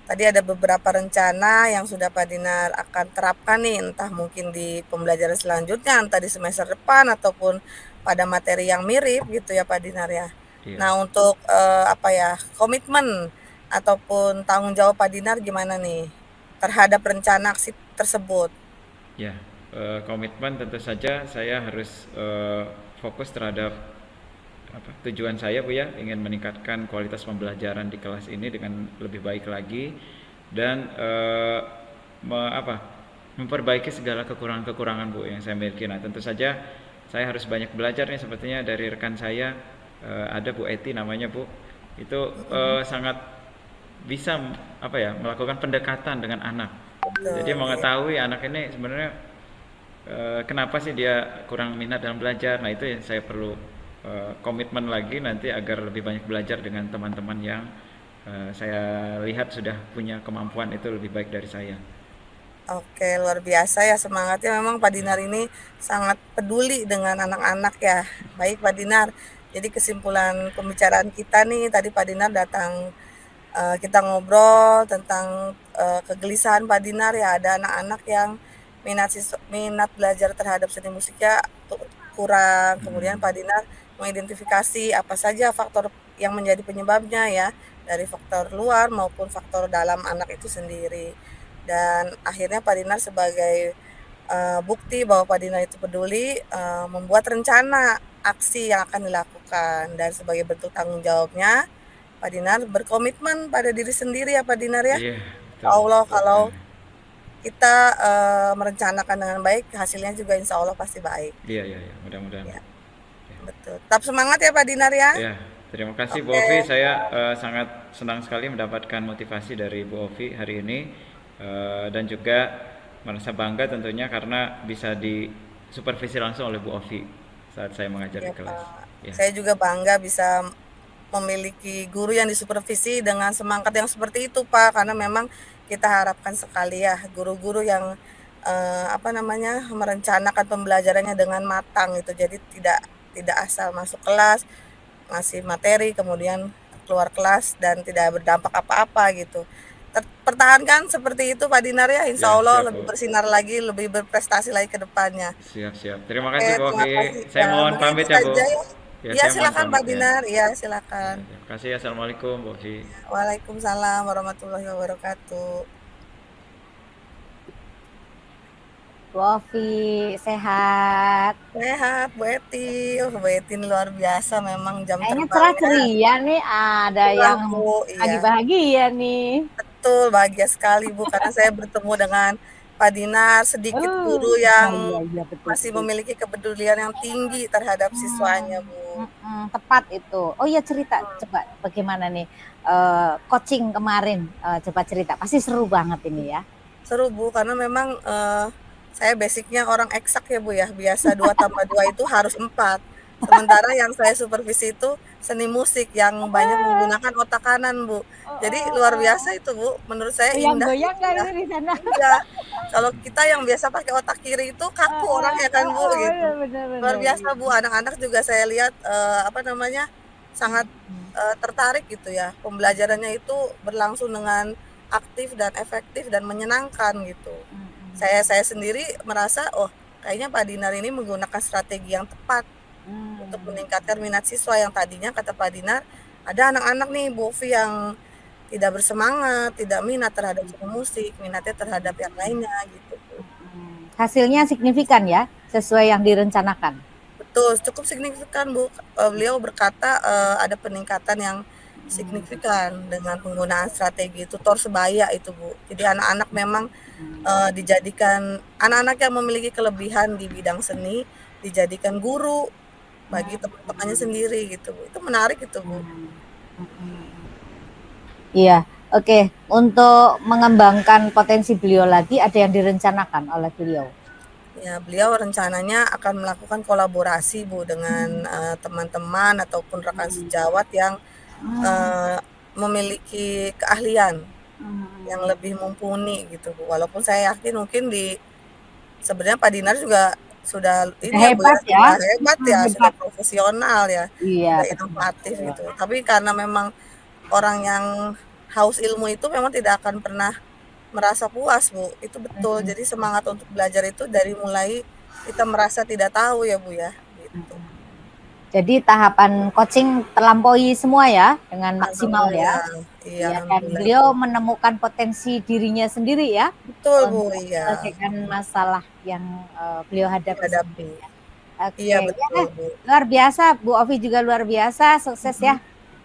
Speaker 4: tadi ada beberapa rencana yang sudah Pak Dinar akan terapkan nih, entah mungkin di pembelajaran selanjutnya, entah di semester depan ataupun pada materi yang mirip gitu ya Pak Dinar ya.
Speaker 2: Iya.
Speaker 4: Nah untuk apa ya, komitmen ataupun tanggung jawab Pak Dinar gimana nih terhadap rencana aksi tersebut?
Speaker 2: Ya, komitmen tentu saja saya harus fokus terhadap tujuan saya Bu ya, ingin meningkatkan kualitas pembelajaran di kelas ini dengan lebih baik lagi, dan memperbaiki segala kekurangan-kekurangan Bu yang saya miliki. Nah, tentu saja saya harus banyak belajar nih, sepertinya dari rekan saya ada Bu Eti namanya Bu, itu sangat bisa melakukan pendekatan dengan anak. Jadi
Speaker 4: Betul, iya.
Speaker 2: mengetahui anak ini sebenarnya kenapa sih dia kurang minat dalam belajar. Nah, itu yang saya perlu komitmen lagi nanti agar lebih banyak belajar dengan teman-teman yang saya lihat sudah punya kemampuan itu lebih baik dari saya.
Speaker 4: Oke, luar biasa ya semangatnya. Memang Pak Dinar ini sangat peduli dengan anak-anak ya. Baik Pak Dinar, jadi kesimpulan pembicaraan kita nih, tadi Pak Dinar datang, kita ngobrol tentang kegelisahan Pak Dinar ya, ada anak-anak yang minat belajar terhadap seni musiknya kurang. Kemudian Pak Dinar mengidentifikasi apa saja faktor yang menjadi penyebabnya ya, dari faktor luar maupun faktor dalam anak itu sendiri. Dan akhirnya Pak Dinar sebagai bukti bahwa Pak Dinar itu peduli, membuat rencana aksi yang akan dilakukan, dan sebagai bentuk tanggung jawabnya Pak Dinar berkomitmen pada diri sendiri ya Pak Dinar ya.
Speaker 2: Iya,
Speaker 4: Insya
Speaker 2: betul.
Speaker 4: Allah kalau kita merencanakan dengan baik, hasilnya juga insya Allah pasti baik.
Speaker 2: Iya, iya, iya, mudah-mudahan.
Speaker 4: Ya, betul. Tetap semangat ya Pak Dinar ya.
Speaker 2: Ya, terima kasih Bu
Speaker 4: Oke,
Speaker 2: Ovi. Saya sangat senang sekali mendapatkan motivasi dari Bu Ovi hari ini, dan juga merasa bangga tentunya karena bisa disupervisi langsung oleh Bu Ovi saat saya mengajar
Speaker 4: ya
Speaker 2: di kelas.
Speaker 4: Pak.
Speaker 2: Ya,
Speaker 4: Saya juga bangga bisa memiliki guru yang disupervisi dengan semangat yang seperti itu Pak, karena memang kita harapkan sekali ya guru-guru yang merencanakan pembelajarannya dengan matang gitu. Jadi tidak tidak asal masuk kelas, ngasih materi kemudian keluar kelas dan tidak berdampak apa-apa gitu. Pertahankan seperti itu Pak Dinar ya, insya
Speaker 2: ya,
Speaker 4: Allah
Speaker 2: siap
Speaker 4: lebih
Speaker 2: Bu.
Speaker 4: bersinar lagi, lebih berprestasi lagi ke depannya.
Speaker 2: Siap, siap. Terima
Speaker 4: Oke,
Speaker 2: kasih Bu
Speaker 4: terima
Speaker 2: Ovi.
Speaker 4: kasih.
Speaker 2: Saya
Speaker 4: Ya,
Speaker 2: mohon
Speaker 4: mungkin itu
Speaker 2: pamit ya Bu.
Speaker 4: saja ya.
Speaker 2: Ya,
Speaker 4: Iya
Speaker 2: saya mohon
Speaker 4: silakan
Speaker 2: pamit
Speaker 4: Pak
Speaker 2: ya.
Speaker 4: Dinar, iya
Speaker 2: Ya,
Speaker 4: silakan.
Speaker 2: terima kasih. Assalamualaikum Bu Ovi.
Speaker 4: Waalaikumsalam warahmatullahi wabarakatuh.
Speaker 3: Bu Ovi, sehat.
Speaker 4: Sehat Bu Eti, Bu Eti ini luar biasa memang jam
Speaker 3: Kayaknya cerah
Speaker 4: terbangnya
Speaker 3: ceria nih, ada
Speaker 4: cerah
Speaker 3: yang
Speaker 4: Bu,
Speaker 3: lagi
Speaker 4: iya.
Speaker 3: bahagia nih.
Speaker 4: Betul, bahagia sekali Bu, karena saya bertemu dengan Pak Dinar, sedikit guru
Speaker 3: Oh
Speaker 4: yang
Speaker 3: iya iya betul
Speaker 4: masih
Speaker 3: betul.
Speaker 4: memiliki kepedulian yang tinggi terhadap siswanya Bu.
Speaker 3: Tepat itu. Oh iya cerita, coba bagaimana nih coaching kemarin? Coba cerita, pasti seru banget ini ya.
Speaker 4: Seru Bu, karena memang saya basicnya orang eksak ya Bu ya, biasa 2 tambah 2 itu harus 4. Sementara yang saya supervisi itu seni musik yang banyak menggunakan otak kanan Bu. Jadi luar biasa itu Bu, menurut saya indah
Speaker 3: Goyang-goyang
Speaker 4: gitu
Speaker 3: nggak
Speaker 4: ya.
Speaker 3: itu di sana?
Speaker 4: Iya, kalau kita yang biasa pakai otak kiri itu kaku orangnya kan Bu gitu.
Speaker 3: Bener bener
Speaker 4: Luar
Speaker 3: bener.
Speaker 4: biasa Bu, anak-anak juga saya lihat sangat tertarik gitu ya. Pembelajarannya itu berlangsung dengan aktif dan efektif dan menyenangkan gitu. Saya sendiri merasa, oh kayaknya Pak Dinar ini menggunakan strategi yang tepat untuk meningkatkan minat siswa yang tadinya kata Pak Dinar ada anak-anak nih Bu Ovi yang tidak bersemangat, tidak minat terhadap seni musik, minatnya terhadap yang lainnya gitu Bu.
Speaker 3: Hasilnya signifikan ya, sesuai yang direncanakan.
Speaker 4: Betul, cukup signifikan Bu. Beliau berkata ada peningkatan yang signifikan dengan penggunaan strategi tutor sebaya itu Bu. Jadi anak-anak memang dijadikan anak-anak yang memiliki kelebihan di bidang seni dijadikan guru bagi teman-temannya sendiri gitu, Bu. Itu menarik itu, Bu.
Speaker 3: Iya, oke. Untuk mengembangkan potensi beliau lagi, ada yang direncanakan oleh beliau?
Speaker 4: Ya, beliau rencananya akan melakukan kolaborasi, Bu, dengan teman-teman ataupun rekan sejawat yang memiliki keahlian yang lebih mumpuni gitu, Bu. Walaupun saya yakin mungkin sebenarnya Pak Dinar juga sudah ini ya, Bu, ya,
Speaker 3: Hebat ya.
Speaker 4: sudah hebat ya, sudah
Speaker 3: Hebat.
Speaker 4: profesional ya,
Speaker 3: Iya,
Speaker 4: sudah
Speaker 3: betul,
Speaker 4: inovatif
Speaker 3: betul.
Speaker 4: gitu. Tapi karena memang orang yang haus ilmu itu memang tidak akan pernah merasa puas, Bu. Itu betul. Jadi semangat untuk belajar itu dari mulai kita merasa tidak tahu ya, Bu, ya, gitu.
Speaker 3: Jadi tahapan coaching terlampaui semua ya dengan maksimal ya.
Speaker 4: Iya,
Speaker 3: Iya, dan
Speaker 4: alhamdulillah.
Speaker 3: beliau menemukan potensi dirinya sendiri ya
Speaker 4: Betul, Bu,
Speaker 3: untuk
Speaker 4: iya.
Speaker 3: menyelesaikan masalah yang beliau hadapi.
Speaker 4: Dihadapi.
Speaker 3: Oke,
Speaker 4: Iya,
Speaker 3: ya,
Speaker 4: betul, Bu.
Speaker 3: luar biasa, Bu Ovi juga luar biasa, sukses ya.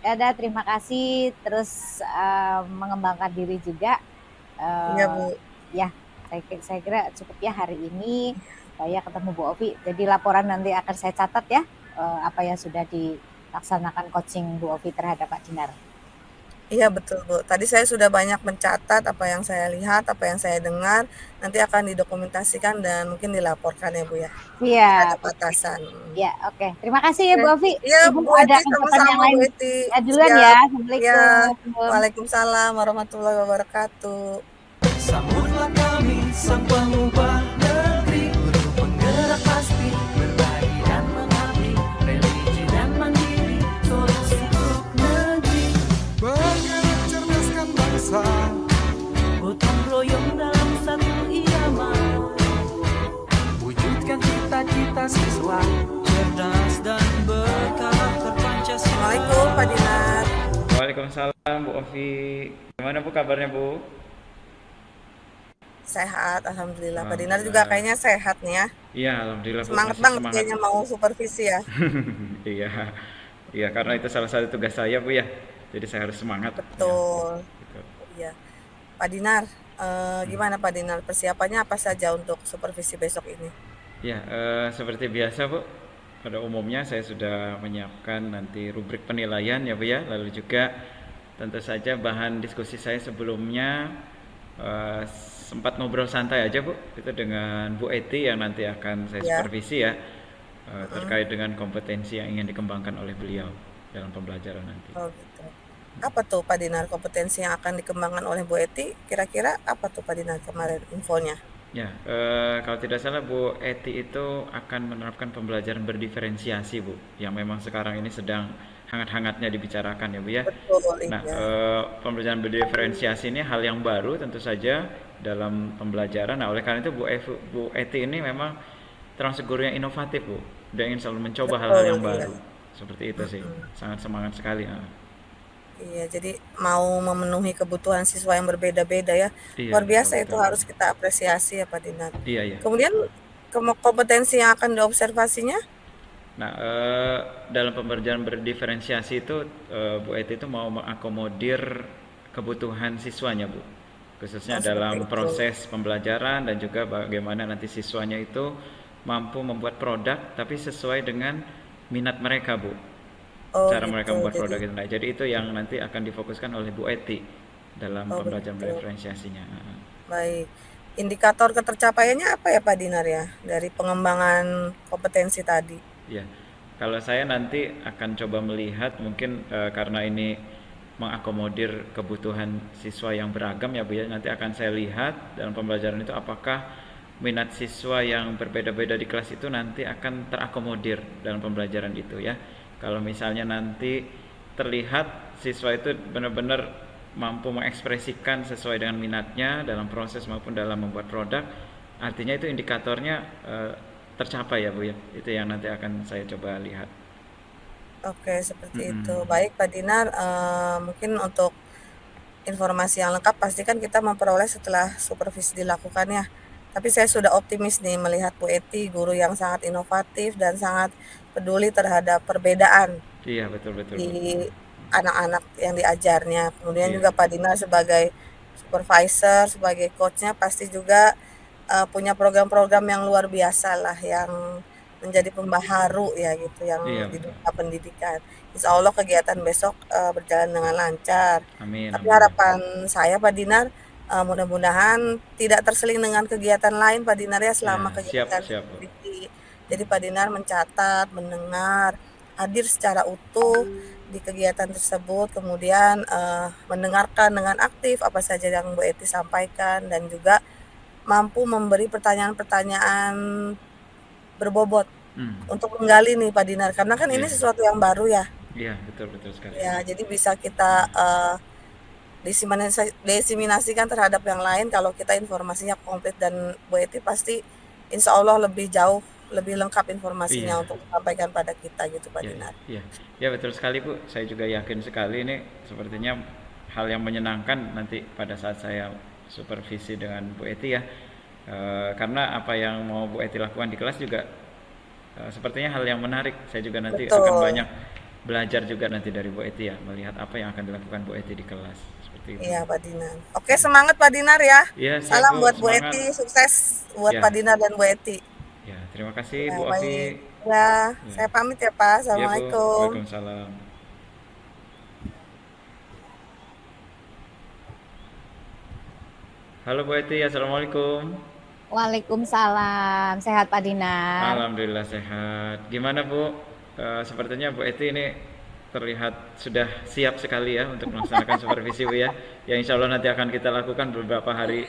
Speaker 3: Ya udah, terima kasih, terus mengembangkan diri juga.
Speaker 4: Iya, Bu.
Speaker 3: Ya, saya kira cukup ya hari ini saya ketemu Bu Ovi. Jadi laporan nanti akan saya catat ya, apa yang sudah dilaksanakan coaching Bu Ovi terhadap Pak Dinar.
Speaker 4: Iya, betul, Bu. Tadi saya sudah banyak mencatat apa yang saya lihat, apa yang saya dengar, nanti akan didokumentasikan dan mungkin dilaporkan ya, Bu, ya,
Speaker 3: Iya.
Speaker 4: terhadap atasan.
Speaker 3: Ya, oke. Terima kasih ya Bu Ovi.
Speaker 4: Iya,
Speaker 3: Ibu
Speaker 4: Bu
Speaker 3: ada
Speaker 4: Eti,
Speaker 3: kesempatan yang
Speaker 4: sama-sama,
Speaker 3: lain.
Speaker 4: Bu Eti.
Speaker 3: Ya duluan
Speaker 4: Siap.
Speaker 3: ya.
Speaker 4: Ya,
Speaker 3: Assalamualaikum.
Speaker 4: Waalaikumsalam warahmatullahi wabarakatuh.
Speaker 1: Sambutlah kami sang pengubah negeri, guru penggerak pasti berbagi dan mengabdi, religi dan mandiri, solusi untuk negeri.
Speaker 5: Bergerak cerdaskan bangsa,
Speaker 1: Gotong royong dalam satu irama, wujudkan cita-cita siswa cerdas dan berkarakter Pancasila.
Speaker 4: Assalamualaikum, Pak Dinar.
Speaker 2: Waalaikumsalam Bu Ovi. Gimana Bu kabarnya Bu?
Speaker 4: Sehat, alhamdulillah. Pak Dinar juga kayaknya sehat nih ya.
Speaker 2: Iya, alhamdulillah Bu.
Speaker 4: Semangat
Speaker 2: Masih
Speaker 4: banget
Speaker 2: semangat.
Speaker 4: kayaknya mau supervisi ya.
Speaker 2: Iya, iya karena itu salah satu tugas saya Bu ya. Jadi saya harus semangat.
Speaker 4: Betul.
Speaker 2: Ya, gitu.
Speaker 4: Iya. Pak Dinar, gimana Pak Dinar? Persiapannya apa saja untuk supervisi besok ini?
Speaker 2: Ya, seperti biasa Bu. Pada umumnya saya sudah menyiapkan nanti rubrik penilaian ya Bu ya. Lalu juga tentu saja bahan diskusi saya sebelumnya sempat ngobrol santai aja Bu. Itu dengan Bu Eti yang nanti akan saya supervisi ya. Terkait dengan kompetensi yang ingin dikembangkan oleh beliau dalam pembelajaran nanti.
Speaker 4: Oh gitu. Apa tuh Pak Dinar kompetensi yang akan dikembangkan oleh Bu Eti? Kira-kira apa tuh Pak Dinar kemarin infonya?
Speaker 2: Ya, kalau tidak salah Bu Eti itu akan menerapkan pembelajaran berdiferensiasi Bu, yang memang sekarang ini sedang hangat-hangatnya dibicarakan ya Bu ya.
Speaker 4: Betul,
Speaker 2: Nah,
Speaker 4: iya.
Speaker 2: pembelajaran berdiferensiasi ini hal yang baru tentu saja dalam pembelajaran. Nah, oleh karena itu Bu Eti ini memang termasuk guru yang inovatif Bu. Dia ingin selalu mencoba hal-hal yang
Speaker 4: Betul, iya.
Speaker 2: baru. Seperti itu sih. Sangat semangat sekali.
Speaker 4: Iya, jadi mau memenuhi kebutuhan siswa yang berbeda-beda ya.
Speaker 2: Iya,
Speaker 4: Luar biasa itu
Speaker 2: betul.
Speaker 4: harus kita apresiasi ya Pak Dinar.
Speaker 2: Iya, iya.
Speaker 4: Kemudian kompetensi yang akan diobservasinya?
Speaker 2: Nah, dalam pembelajaran berdiferensiasi itu Bu Eti itu mau mengakomodir kebutuhan siswanya Bu, khususnya dalam proses pembelajaran dan juga bagaimana nanti siswanya itu mampu membuat produk tapi sesuai dengan minat mereka Bu. Cara
Speaker 4: gitu,
Speaker 2: mereka membuat produk itu. Nah, jadi itu yang nanti akan difokuskan oleh Bu Eti dalam pembelajaran berdiferensiasinya.
Speaker 4: Baik. Indikator ketercapaiannya apa ya Pak Dinar ya dari pengembangan kompetensi tadi?
Speaker 2: Ya, kalau saya nanti akan coba melihat mungkin karena ini mengakomodir kebutuhan siswa yang beragam ya Bu ya, nanti akan saya lihat dalam pembelajaran itu apakah minat siswa yang berbeda-beda di kelas itu nanti akan terakomodir dalam pembelajaran itu ya. Kalau misalnya nanti terlihat siswa itu benar-benar mampu mengekspresikan sesuai dengan minatnya dalam proses maupun dalam membuat produk, artinya itu indikatornya tercapai ya Bu ya. Itu yang nanti akan saya coba lihat.
Speaker 4: Oke, seperti itu. Baik Pak Dinar, mungkin untuk informasi yang lengkap pasti kan kita memperoleh setelah supervisi dilakukan ya. Tapi saya sudah optimis nih melihat Bu Eti, guru yang sangat inovatif dan sangat peduli terhadap perbedaan
Speaker 2: Iya, betul.
Speaker 4: di anak-anak yang diajarnya. Kemudian juga Pak Dinar sebagai supervisor, sebagai coachnya pasti juga punya program-program yang luar biasa lah, yang menjadi pembaharu ya gitu yang
Speaker 2: Iya
Speaker 4: di
Speaker 2: betul.
Speaker 4: dunia pendidikan. Insya Allah kegiatan besok berjalan dengan lancar.
Speaker 2: Amin,
Speaker 4: Tapi
Speaker 2: amin ya.
Speaker 4: harapan saya Pak Dinar, mudah-mudahan tidak terseling dengan kegiatan lain Pak Dinar ya
Speaker 2: Ya,
Speaker 4: selama
Speaker 2: siap,
Speaker 4: kegiatan
Speaker 2: siap, Bu.
Speaker 4: skripsi. Jadi Pak Dinar mencatat, mendengar, hadir secara utuh di kegiatan tersebut, kemudian mendengarkan dengan aktif apa saja yang Bu Eti sampaikan dan juga mampu memberi pertanyaan-pertanyaan berbobot
Speaker 2: Hmm.
Speaker 4: untuk menggali nih Pak Dinar, karena kan ini
Speaker 2: Iya,
Speaker 4: sesuatu yang baru ya.
Speaker 2: iya betul betul sekali.
Speaker 4: Ya, jadi bisa kita diseminasikan terhadap yang lain kalau kita informasinya komplit dan Bu Eti pasti insya Allah lebih jauh, lebih lengkap informasinya
Speaker 2: Iya,
Speaker 4: untuk disampaikan pada kita gitu Pak
Speaker 2: iya,
Speaker 4: Dinar.
Speaker 2: iya, ya betul sekali Bu. Saya juga yakin sekali ini sepertinya hal yang menyenangkan nanti pada saat saya supervisi dengan Bu Eti ya. Karena apa yang mau Bu Eti lakukan di kelas juga sepertinya hal yang menarik. Saya juga nanti akan
Speaker 4: Betul.
Speaker 2: banyak belajar juga nanti dari Bu Eti ya, melihat apa yang akan dilakukan Bu Eti di kelas. Seperti itu.
Speaker 4: Iya Pak Dinar. Oke, semangat Pak Dinar ya.
Speaker 2: Iya, siap
Speaker 4: Salam
Speaker 2: Bu,
Speaker 4: buat Bu
Speaker 2: semangat.
Speaker 4: Eti, sukses buat
Speaker 2: Ya,
Speaker 4: Pak Dinar dan Bu Eti.
Speaker 2: ya, terima kasih
Speaker 4: Ya,
Speaker 2: Bu Ovi.
Speaker 4: baik. Ya,
Speaker 2: Ya,
Speaker 4: saya pamit ya Pak.
Speaker 2: ya Bu,
Speaker 4: Assalamualaikum.
Speaker 2: Waalaikumsalam. Halo Bu Eti, Assalamualaikum.
Speaker 3: Waalaikumsalam. Sehat Pak Dinar?
Speaker 2: Alhamdulillah sehat. Gimana Bu? Sepertinya Bu Eti ini terlihat sudah siap sekali ya untuk melaksanakan supervisi Bu ya. Ya insya Allah nanti akan kita lakukan beberapa hari,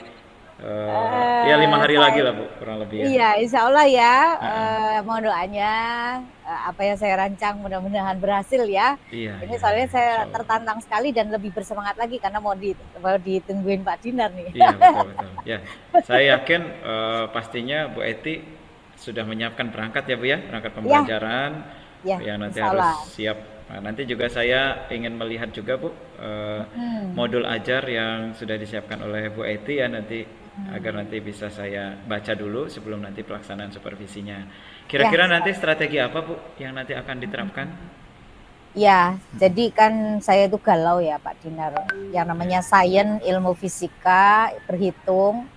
Speaker 2: ya 5 hari lagi
Speaker 3: Saya
Speaker 2: lah Bu, kurang lebih ya.
Speaker 3: Iya, insya Allah ya.
Speaker 2: Ha-ha.
Speaker 3: Mohon doanya apa yang saya rancang mudah-mudahan berhasil ya.
Speaker 2: Iya,
Speaker 3: Ini
Speaker 2: iya,
Speaker 3: soalnya
Speaker 2: iya,
Speaker 3: saya
Speaker 2: insya Allah.
Speaker 3: tertantang sekali dan lebih bersemangat lagi karena mau ditungguin Pak Dinar nih.
Speaker 2: Iya betul betul. Ya, saya yakin pastinya Bu Eti sudah menyiapkan perangkat ya Bu ya, perangkat
Speaker 3: Ya,
Speaker 2: pembelajaran
Speaker 3: ya,
Speaker 2: yang nanti
Speaker 3: insya
Speaker 2: harus
Speaker 3: Allah.
Speaker 2: siap. Nah, nanti juga saya ingin melihat juga Bu
Speaker 3: Hmm,
Speaker 2: modul ajar yang sudah disiapkan oleh Bu Eti ya nanti agar nanti bisa saya baca dulu sebelum nanti pelaksanaan supervisinya.
Speaker 3: ya,
Speaker 2: Kira-kira nanti strategi apa Bu yang nanti akan diterapkan?
Speaker 3: ya. Jadi kan saya itu galau ya Pak Dinar. Yang namanya sains, ilmu fisika, berhitung,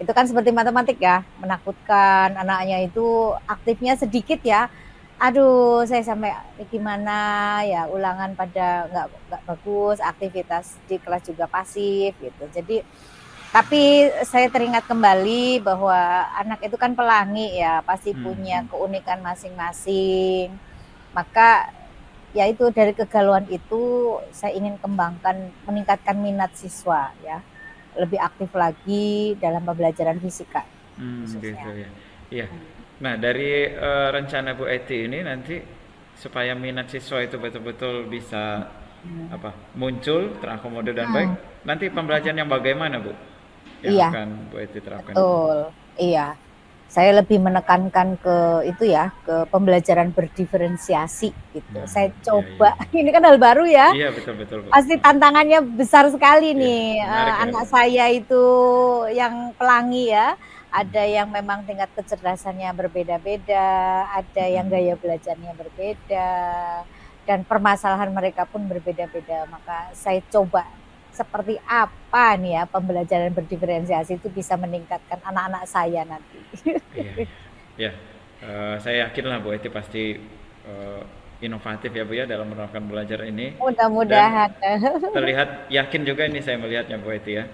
Speaker 3: itu kan seperti matematik ya, menakutkan. Anaknya itu aktifnya sedikit ya. Aduh, saya sampai gimana ya, ulangan pada nggak bagus, aktivitas di kelas juga pasif gitu. Jadi tapi saya teringat kembali bahwa anak itu kan pelangi ya, pasti punya keunikan masing-masing. Maka ya itu dari kegalauan itu saya ingin kembangkan, meningkatkan minat siswa ya, lebih aktif lagi dalam pembelajaran fisika
Speaker 2: Gitu
Speaker 3: khususnya.
Speaker 2: ya. Iya. Nah, dari rencana Bu Eti ini nanti supaya minat siswa itu betul-betul bisa apa muncul, terakomodir dan baik. Nanti pembelajaran yang bagaimana Bu? Yang
Speaker 3: Iya,
Speaker 2: akan Bu Eti terapkan?
Speaker 3: betul. Iya. Saya lebih menekankan ke itu ya, ke pembelajaran berdiferensiasi gitu.
Speaker 2: Nah,
Speaker 3: Saya
Speaker 2: iya,
Speaker 3: coba,
Speaker 2: iya.
Speaker 3: ini kan hal baru ya.
Speaker 2: Iya, betul-betul Bu.
Speaker 3: Pasti tantangannya besar sekali
Speaker 2: Iya,
Speaker 3: nih.
Speaker 2: menarik ini
Speaker 3: Anak
Speaker 2: Bu.
Speaker 3: saya itu yang pelangi ya, ada yang memang tingkat kecerdasannya berbeda-beda, ada yang gaya belajarnya berbeda, dan permasalahan mereka pun berbeda-beda. Maka saya coba seperti apa nih ya pembelajaran berdiferensiasi itu bisa meningkatkan anak-anak saya nanti.
Speaker 2: Iya, iya. Saya yakin lah Bu Eti pasti inovatif ya Bu ya dalam menerapkan belajar ini. Dan
Speaker 3: Mudah-mudahan.
Speaker 2: terlihat yakin juga ini saya melihatnya Bu Eti ya.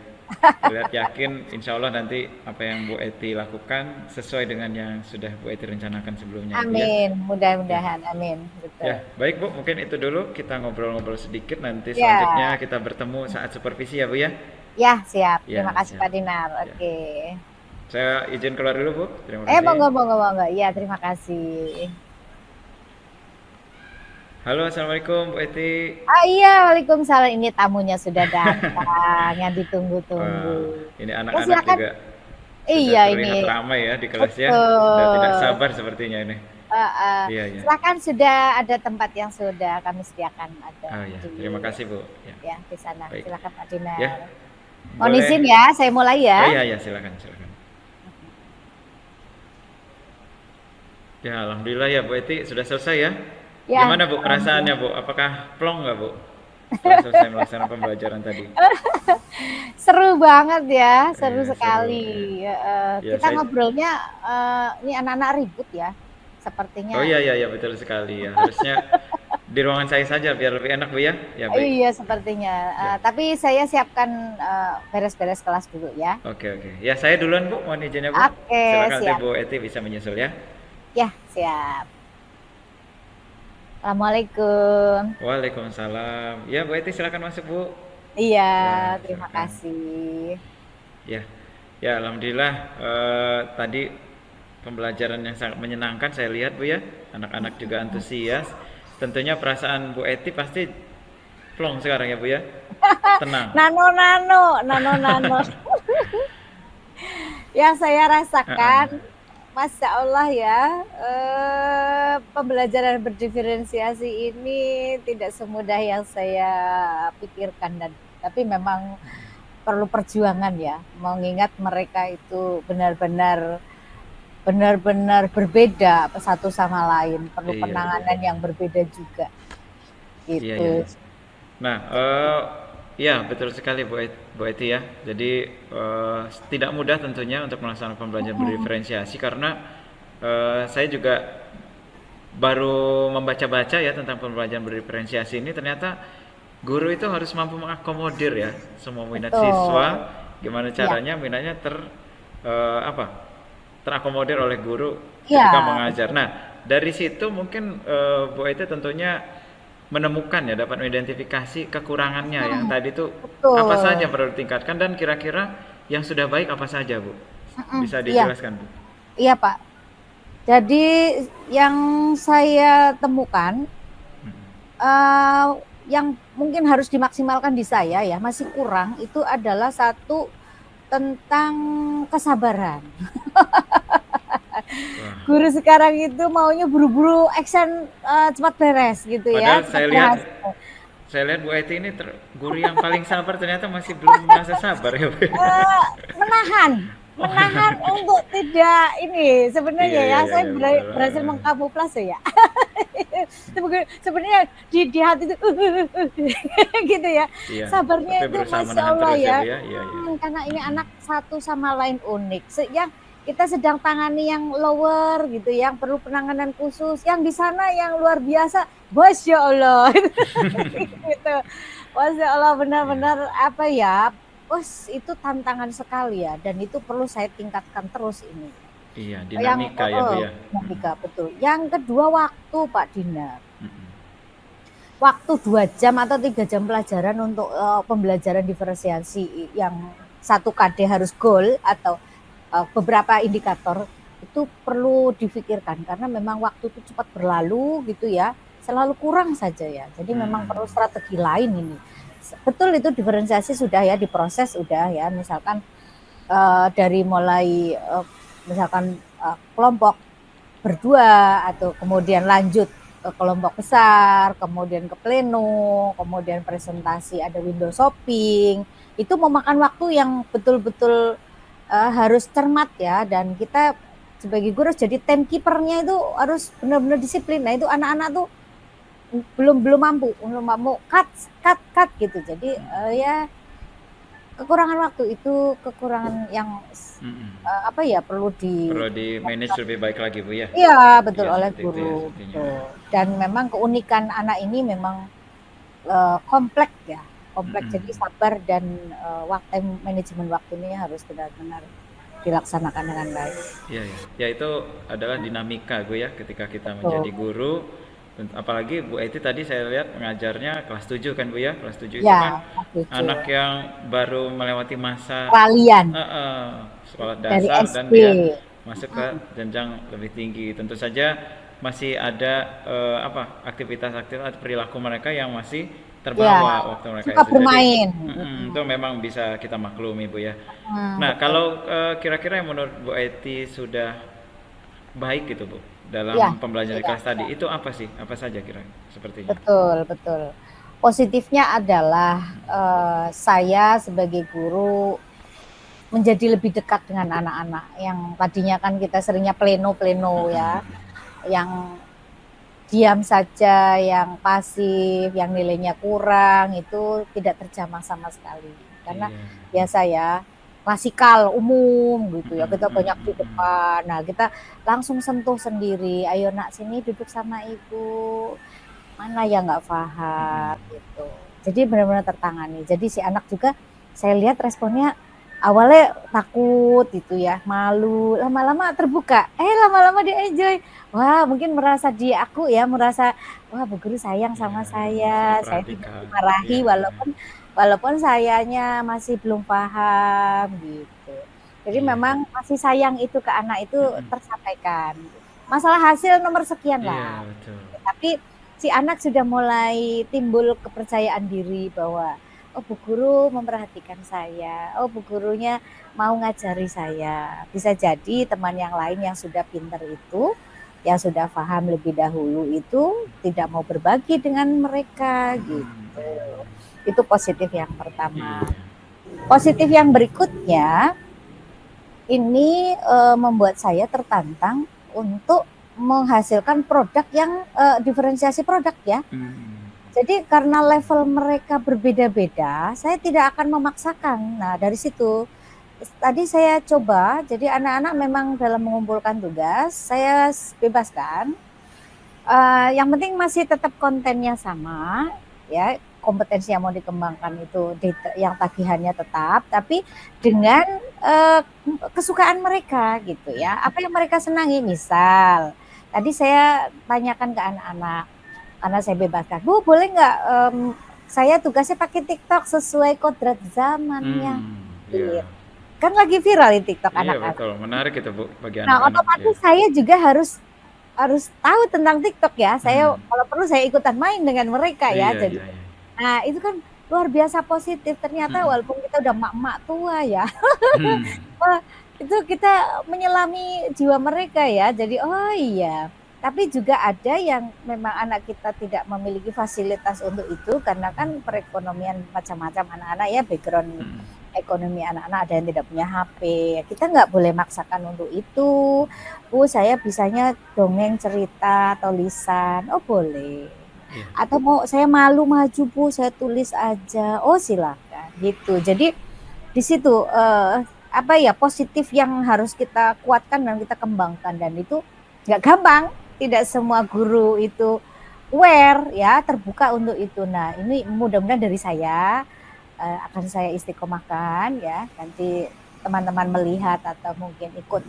Speaker 2: Terlihat yakin insya Allah nanti apa yang Bu Eti lakukan sesuai dengan yang sudah Bu Eti rencanakan sebelumnya ya Bu ya.
Speaker 3: Amin, mudah-mudahan, amin. Betul.
Speaker 2: Ya, baik Bu, mungkin itu dulu kita ngobrol-ngobrol sedikit nanti
Speaker 3: Ya,
Speaker 2: selanjutnya kita bertemu saat supervisi ya Bu ya.
Speaker 3: ya siap.
Speaker 2: Ya,
Speaker 3: Terima kasih
Speaker 2: siap.
Speaker 3: Pak Dinar.
Speaker 2: Ya.
Speaker 3: Oke.
Speaker 2: Saya izin keluar dulu Bu. Terima kasih.
Speaker 3: Monggo, monggo, monggo. Iya, terima kasih.
Speaker 2: Halo, Assalamualaikum Bu Eti.
Speaker 3: Iya, Waalaikumsalam. Ini tamunya sudah datang, yang
Speaker 2: Wah,
Speaker 3: ditunggu-tunggu.
Speaker 2: ini
Speaker 3: Ya,
Speaker 2: anak-anak
Speaker 3: silakan.
Speaker 2: juga
Speaker 3: Iya,
Speaker 2: sudah terlihat
Speaker 3: ini
Speaker 2: ramai ya di kelas ya. Sudah tidak
Speaker 3: betul.
Speaker 2: sabar sepertinya ini. Iya, iya.
Speaker 3: Silakan, sudah ada tempat yang sudah kami sediakan ada
Speaker 2: Oh ya,
Speaker 3: di
Speaker 2: terima kasih Bu. Ya,
Speaker 3: ya di sana.
Speaker 2: baik.
Speaker 3: Silakan Pak Dinar.
Speaker 2: Ya,
Speaker 3: Mohon
Speaker 2: boleh.
Speaker 3: izin ya, saya mulai
Speaker 2: Oh
Speaker 3: ya.
Speaker 2: iya, iya, silakan, silakan. Ya, alhamdulillah ya Bu Eti sudah selesai ya.
Speaker 3: Ya,
Speaker 2: Gimana Bu perasaannya Bu? Apakah plong nggak Bu? Setelah selesai melaksanakan pembelajaran tadi.
Speaker 3: seru banget ya, seru
Speaker 2: Seru
Speaker 3: sekali.
Speaker 2: ya. Ya,
Speaker 3: Kita
Speaker 2: saya
Speaker 3: ngobrolnya ini anak-anak ribut ya. sepertinya.
Speaker 2: Oh iya betul sekali ya. Harusnya di ruangan saya saja biar lebih enak Bu ya. Ya baik.
Speaker 3: Iya, sepertinya.
Speaker 2: Ya.
Speaker 3: Tapi saya siapkan beres-beres kelas dulu ya.
Speaker 2: Oke. Ya saya duluan Bu, mohon izinnya Bu.
Speaker 3: Oke,
Speaker 2: Silakan nanti
Speaker 3: siap.
Speaker 2: Bu Eti bisa menyusul ya.
Speaker 3: Ya, siap. Assalamualaikum.
Speaker 2: Waalaikumsalam. Ya Bu Eti silakan masuk Bu.
Speaker 3: Iya,
Speaker 2: Ya
Speaker 3: terima
Speaker 2: silakan.
Speaker 3: kasih.
Speaker 2: Ya alhamdulillah tadi pembelajaran yang sangat menyenangkan saya lihat Bu ya. Anak-anak juga antusias. Tentunya perasaan Bu Eti pasti plong sekarang ya Bu ya. Tenang.
Speaker 3: Nano. Yang saya rasakan,
Speaker 2: Heeh.
Speaker 3: Masya Allah ya, pembelajaran berdiferensiasi ini tidak semudah yang saya pikirkan tapi memang perlu perjuangan ya, mengingat mereka itu benar-benar berbeda satu sama lain, perlu
Speaker 2: Iya.
Speaker 3: penanganan yang berbeda juga gitu.
Speaker 2: Iya. Nah, ya betul sekali Bu Eti ya. Jadi tidak mudah tentunya untuk melaksanakan pembelajaran berdiferensiasi karena saya juga baru membaca-baca ya tentang pembelajaran berdiferensiasi ini. Ternyata guru itu harus mampu mengakomodir ya semua minat
Speaker 3: Betul.
Speaker 2: siswa. Gimana
Speaker 3: Iya.
Speaker 2: caranya minatnya terakomodir oleh guru
Speaker 3: Iya.
Speaker 2: ketika mengajar. Nah, dari situ mungkin Bu Eti tentunya menemukan ya, dapat mengidentifikasi kekurangannya yang tadi itu
Speaker 3: Betul.
Speaker 2: apa saja yang perlu ditingkatkan dan kira-kira yang sudah baik apa saja Bu? Bisa
Speaker 3: Iya.
Speaker 2: dijelaskan Bu?
Speaker 3: Iya Pak. Jadi yang saya temukan yang mungkin harus dimaksimalkan di saya ya, masih kurang itu adalah satu tentang kesabaran.
Speaker 2: Wah.
Speaker 3: Guru sekarang itu maunya buru-buru action cepat beres gitu ya.
Speaker 2: Padahal
Speaker 3: cepat
Speaker 2: saya lihat Bu Eti ini guru yang paling sabar ternyata masih belum merasa sabar ya Bu.
Speaker 3: menahan untuk tidak ini sebenarnya
Speaker 2: Iya,
Speaker 3: saya
Speaker 2: betul.
Speaker 3: berhasil mengkamuflase ya. Sebenarnya di hati itu gitu ya.
Speaker 2: Iya.
Speaker 3: Sabarnya
Speaker 2: Tapi
Speaker 3: itu
Speaker 2: berusaha
Speaker 3: Masya
Speaker 2: menahan
Speaker 3: Allah
Speaker 2: terus
Speaker 3: ya.
Speaker 2: Bu ya. Iya.
Speaker 3: Karena ini anak satu sama lain unik. Yang kita sedang tangani yang lower gitu, yang perlu penanganan khusus, yang di sana yang luar biasa, Masya Allah. Gitu. Masya Allah benar-benar apa ya, itu tantangan sekali ya, dan itu perlu saya tingkatkan terus ini.
Speaker 2: Iya, dinamika ya Bu ya.
Speaker 3: Dinamika, betul. Yang kedua waktu Pak Dinar.
Speaker 2: Mm-mm.
Speaker 3: Waktu 2 jam atau 3 jam pelajaran untuk pembelajaran diferensiasi yang 1 KD harus goal atau beberapa indikator itu perlu difikirkan karena memang waktu itu cepat berlalu gitu ya, selalu kurang saja ya. Jadi memang perlu strategi lain ini. Betul itu diferensiasi sudah ya diproses sudah ya, misalkan dari mulai misalkan kelompok berdua atau kemudian lanjut ke kelompok besar, kemudian ke pleno, kemudian presentasi ada window shopping, itu memakan waktu yang betul-betul harus cermat ya, dan kita sebagai guru jadi timekeepernya itu harus benar-benar disiplin. Nah itu anak-anak tuh belum mampu cut gitu. Jadi ya kekurangan waktu itu kekurangan yang perlu
Speaker 2: di manage lebih baik lagi Bu ya.
Speaker 3: Iya betul,
Speaker 2: Ya,
Speaker 3: oleh
Speaker 2: seperti itu ya,
Speaker 3: guru.
Speaker 2: sepertinya.
Speaker 3: Betul. Dan memang keunikan anak ini memang kompleks ya. Jadi sabar dan manajemen waktunya harus benar-benar dilaksanakan dengan baik.
Speaker 2: Iya. Ya itu adalah dinamika Bu ya ketika kita
Speaker 3: Betul.
Speaker 2: menjadi guru. Apalagi Bu Eti tadi saya lihat mengajarnya kelas 7 kan Bu ya. Kelas 7 itu
Speaker 3: Ya,
Speaker 2: kan
Speaker 3: kelas 7.
Speaker 2: anak yang baru melewati masa
Speaker 3: Peralihan
Speaker 2: sekolah
Speaker 3: dari
Speaker 2: dasar dan
Speaker 3: SD.
Speaker 2: dia masuk ke jenjang lebih tinggi. Tentu saja masih ada aktivitas-aktivitas perilaku mereka yang masih terbawa waktu mereka
Speaker 3: suka
Speaker 2: itu.
Speaker 3: bermain.
Speaker 2: Jadi, itu memang bisa kita maklumi Bu ya. Nah, kalau kira-kira yang menurut Bu Eti sudah baik gitu Bu dalam pembelajaran di kelas tadi, itu apa sih? Apa saja kira sepertinya?
Speaker 3: Betul. Positifnya adalah saya sebagai guru menjadi lebih dekat dengan anak-anak yang tadinya kan kita seringnya pleno ya, yang diam saja, yang pasif, yang nilainya kurang itu tidak terjamah sama sekali. Karena biasa ya, klasikal umum gitu ya, kita banyak di
Speaker 2: Mm-mm.
Speaker 3: depan. Nah, kita langsung sentuh sendiri, ayo nak sini duduk sama ibu, mana yang nggak paham
Speaker 2: Mm-mm.
Speaker 3: gitu. Jadi benar-benar tertangani. Jadi si anak juga saya lihat responnya awalnya takut gitu ya, malu, lama-lama terbuka, lama-lama dia enjoy. Wah, mungkin merasa dia aku ya, merasa wah Bu Guru sayang
Speaker 2: Iya,
Speaker 3: sama
Speaker 2: merasa
Speaker 3: saya tidak
Speaker 2: diperhatikan.
Speaker 3: dimarahi
Speaker 2: Iya, iya,
Speaker 3: walaupun walaupun sayanya masih belum paham gitu. Jadi
Speaker 2: iya.
Speaker 3: memang kasih sayang itu ke anak itu
Speaker 2: Mm-mm.
Speaker 3: tersampaikan. Masalah hasil nomor sekian lah.
Speaker 2: Iya, betul.
Speaker 3: Tapi si anak sudah mulai timbul kepercayaan diri bahwa oh Bu Guru memperhatikan saya, oh Bu Gurunya mau ngajari saya. Bisa jadi teman yang lain yang sudah pintar itu, yang sudah paham lebih dahulu itu tidak mau berbagi dengan mereka gitu. Itu positif yang pertama.
Speaker 2: Iya.
Speaker 3: Positif yang berikutnya ini membuat saya tertantang untuk menghasilkan produk yang diferensiasi produk ya. Jadi karena level mereka berbeda-beda, saya tidak akan memaksakan. Nah, dari situ tadi saya coba, jadi anak-anak memang dalam mengumpulkan tugas, saya bebaskan. Yang penting masih tetap kontennya sama, ya kompetensi yang mau dikembangkan itu yang tagihannya tetap, tapi dengan kesukaan mereka gitu ya. Apa yang mereka senangi, misal tadi saya tanyakan ke anak-anak karena saya bebaskan, Bu boleh nggak saya tugasnya pakai TikTok sesuai kodrat zamannya,
Speaker 2: Iya.
Speaker 3: kan lagi viral di TikTok
Speaker 2: Iya,
Speaker 3: anak-anak.
Speaker 2: betul. Menarik itu, Bu, bagi
Speaker 3: Nah
Speaker 2: anak-anak.
Speaker 3: otomatis
Speaker 2: Ya.
Speaker 3: saya juga harus tahu tentang TikTok ya. Saya kalau perlu saya ikutan main dengan mereka ya.
Speaker 2: Iya,
Speaker 3: Jadi,
Speaker 2: iya, iya.
Speaker 3: nah itu kan luar biasa positif. Ternyata walaupun kita udah mak-mak tua ya, wah, itu kita menyelami jiwa mereka ya. Jadi oh iya. Tapi juga ada yang memang anak kita tidak memiliki fasilitas untuk itu karena kan perekonomian macam-macam anak-anak ya, background ekonomi anak-anak ada yang tidak punya HP. Kita nggak boleh maksakan untuk itu. Bu, saya bisanya dongeng, cerita, atau lisan. Oh boleh.
Speaker 2: Iya.
Speaker 3: Atau mau saya malu maju Bu, saya tulis aja. Oh silakan. Gitu. Jadi di situ apa ya positif yang harus kita kuatkan dan kita kembangkan, dan itu nggak gampang. Tidak semua guru itu aware ya, terbuka untuk itu. Nah ini mudah-mudahan dari saya akan saya istiqomahkan ya, nanti teman-teman melihat atau mungkin ikut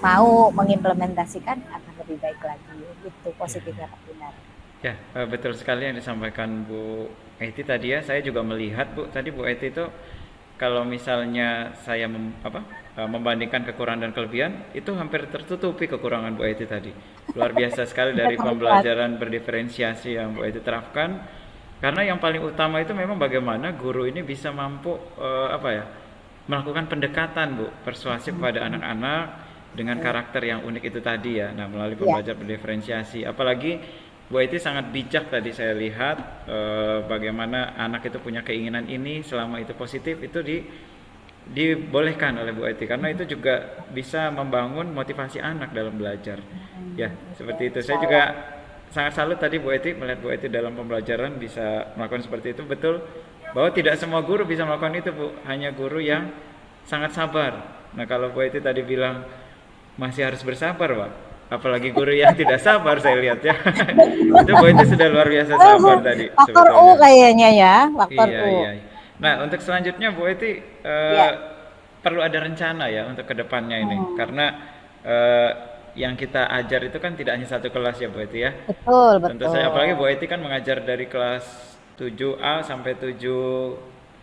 Speaker 3: mau mengimplementasikan akan lebih baik lagi. Itu positifnya Pak Dinar.
Speaker 2: Ya, betul sekali yang disampaikan Bu Eti tadi ya. Saya juga melihat Bu, tadi Bu Eti itu kalau misalnya saya membandingkan kekurangan dan kelebihan, itu hampir tertutupi kekurangan Bu Eti tadi. Luar biasa sekali dari pembelajaran berdiferensiasi yang Bu Eti terapkan. Karena yang paling utama itu memang bagaimana guru ini bisa mampu melakukan pendekatan Bu, persuasif pada anak-anak dengan karakter yang unik itu tadi ya. Nah, melalui pembelajaran berdiferensiasi. Apalagi Bu Eti sangat bijak tadi saya lihat bagaimana anak itu punya keinginan ini, selama itu positif itu dibolehkan oleh Bu Eti, karena itu juga bisa membangun motivasi anak dalam belajar. Ya, seperti itu. Saya juga sangat salut tadi Bu Eti, melihat Bu Eti dalam pembelajaran bisa melakukan seperti itu. Betul bahwa tidak semua guru bisa melakukan itu Bu, hanya guru yang sangat sabar. Nah, kalau Bu Eti tadi bilang masih harus bersabar Pak, apalagi guru yang tidak sabar saya lihat ya. Itu Bu Eti sudah luar biasa sabar tadi.
Speaker 3: Faktor U kayaknya ya, faktor
Speaker 2: iya,
Speaker 3: U.
Speaker 2: Iya. Nah, untuk selanjutnya Bu Eti perlu ada rencana ya untuk kedepannya ini, karena yang kita ajar itu kan tidak hanya satu kelas ya Bu Eti ya.
Speaker 3: Betul,
Speaker 2: Tentu saja, apalagi Bu Eti kan mengajar dari kelas 7A sampai 7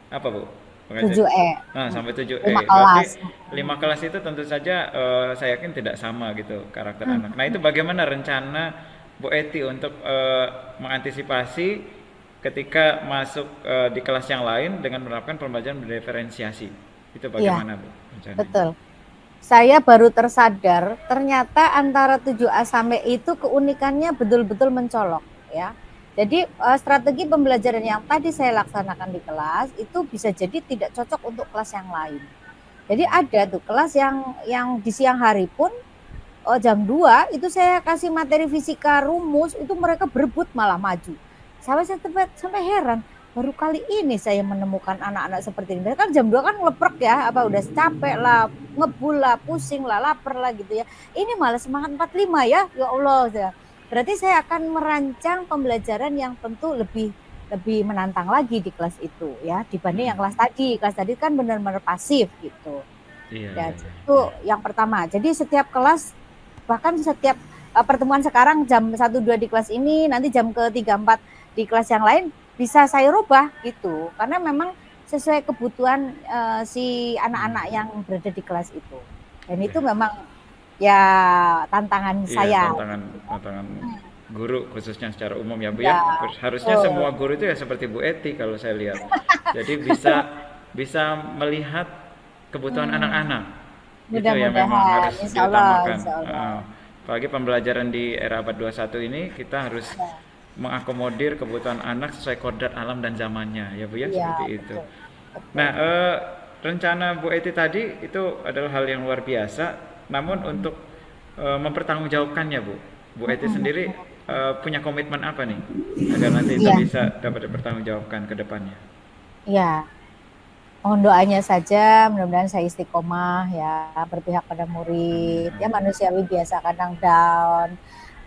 Speaker 2: apa Bu?
Speaker 3: 7E.
Speaker 2: Nah, sampai 7E.
Speaker 3: 5
Speaker 2: Berarti
Speaker 3: kelas.
Speaker 2: 5 kelas itu tentu saja saya yakin tidak sama gitu karakter anak. Nah, itu bagaimana rencana Bu Eti untuk mengantisipasi ketika masuk di kelas yang lain dengan menerapkan pembelajaran berdiferensiasi? Itu bagaimana Bu rencananya?
Speaker 3: Betul. Saya baru tersadar ternyata antara 7A sampai itu keunikannya betul-betul mencolok ya. Jadi strategi pembelajaran yang tadi saya laksanakan di kelas itu bisa jadi tidak cocok untuk kelas yang lain. Jadi ada tuh kelas yang di siang hari pun jam 2 itu saya kasih materi fisika rumus, itu mereka berebut malah maju. Sampai heran, baru kali ini saya menemukan anak-anak seperti ini. Kan jam 2 kan ngeleprek ya, apa udah capek lah, ngebul lah, pusing lah, lapar lah gitu ya. Ini malah semangat 45 ya Allah. Berarti saya akan merancang pembelajaran yang tentu lebih lebih menantang lagi di kelas itu ya dibanding yang kelas tadi. Kelas tadi kan benar-benar pasif gitu.
Speaker 2: Iya,
Speaker 3: Ya,
Speaker 2: iya, iya.
Speaker 3: itu yang pertama. Jadi setiap kelas bahkan setiap pertemuan sekarang jam 1 2 di kelas ini, nanti jam ke 3 4 di kelas yang lain bisa saya rubah gitu. Karena memang sesuai kebutuhan si anak-anak yang berada di kelas itu. Dan itu
Speaker 2: Iya.
Speaker 3: memang ya tantangan
Speaker 2: Iya,
Speaker 3: saya.
Speaker 2: tantangan guru khususnya secara umum ya Bu ya.
Speaker 3: Ya,
Speaker 2: Harusnya
Speaker 3: betul.
Speaker 2: semua guru itu ya seperti Bu Eti kalau saya lihat. Jadi bisa bisa melihat kebutuhan anak-anak. Itu yang memang
Speaker 3: Mudah-mudahan,
Speaker 2: harus
Speaker 3: insya Allah,
Speaker 2: diutamakan.
Speaker 3: insya Allah.
Speaker 2: Apalagi pembelajaran di era abad 21 ini kita harus mengakomodir kebutuhan anak sesuai kodrat alam dan zamannya ya Bu ya,
Speaker 3: Iya,
Speaker 2: seperti itu.
Speaker 3: betul.
Speaker 2: Nah, rencana Bu Eti tadi itu adalah hal yang luar biasa. Namun untuk mempertanggungjawabkannya Bu Eti sendiri punya komitmen apa nih agar nanti itu
Speaker 3: Iya,
Speaker 2: bisa dapat dipertanggungjawabkan ke depannya?
Speaker 3: iya. Mohon doanya saja, mudah-mudahan saya istiqomah ya, berpihak pada murid. Ya manusiawi biasa kadang down,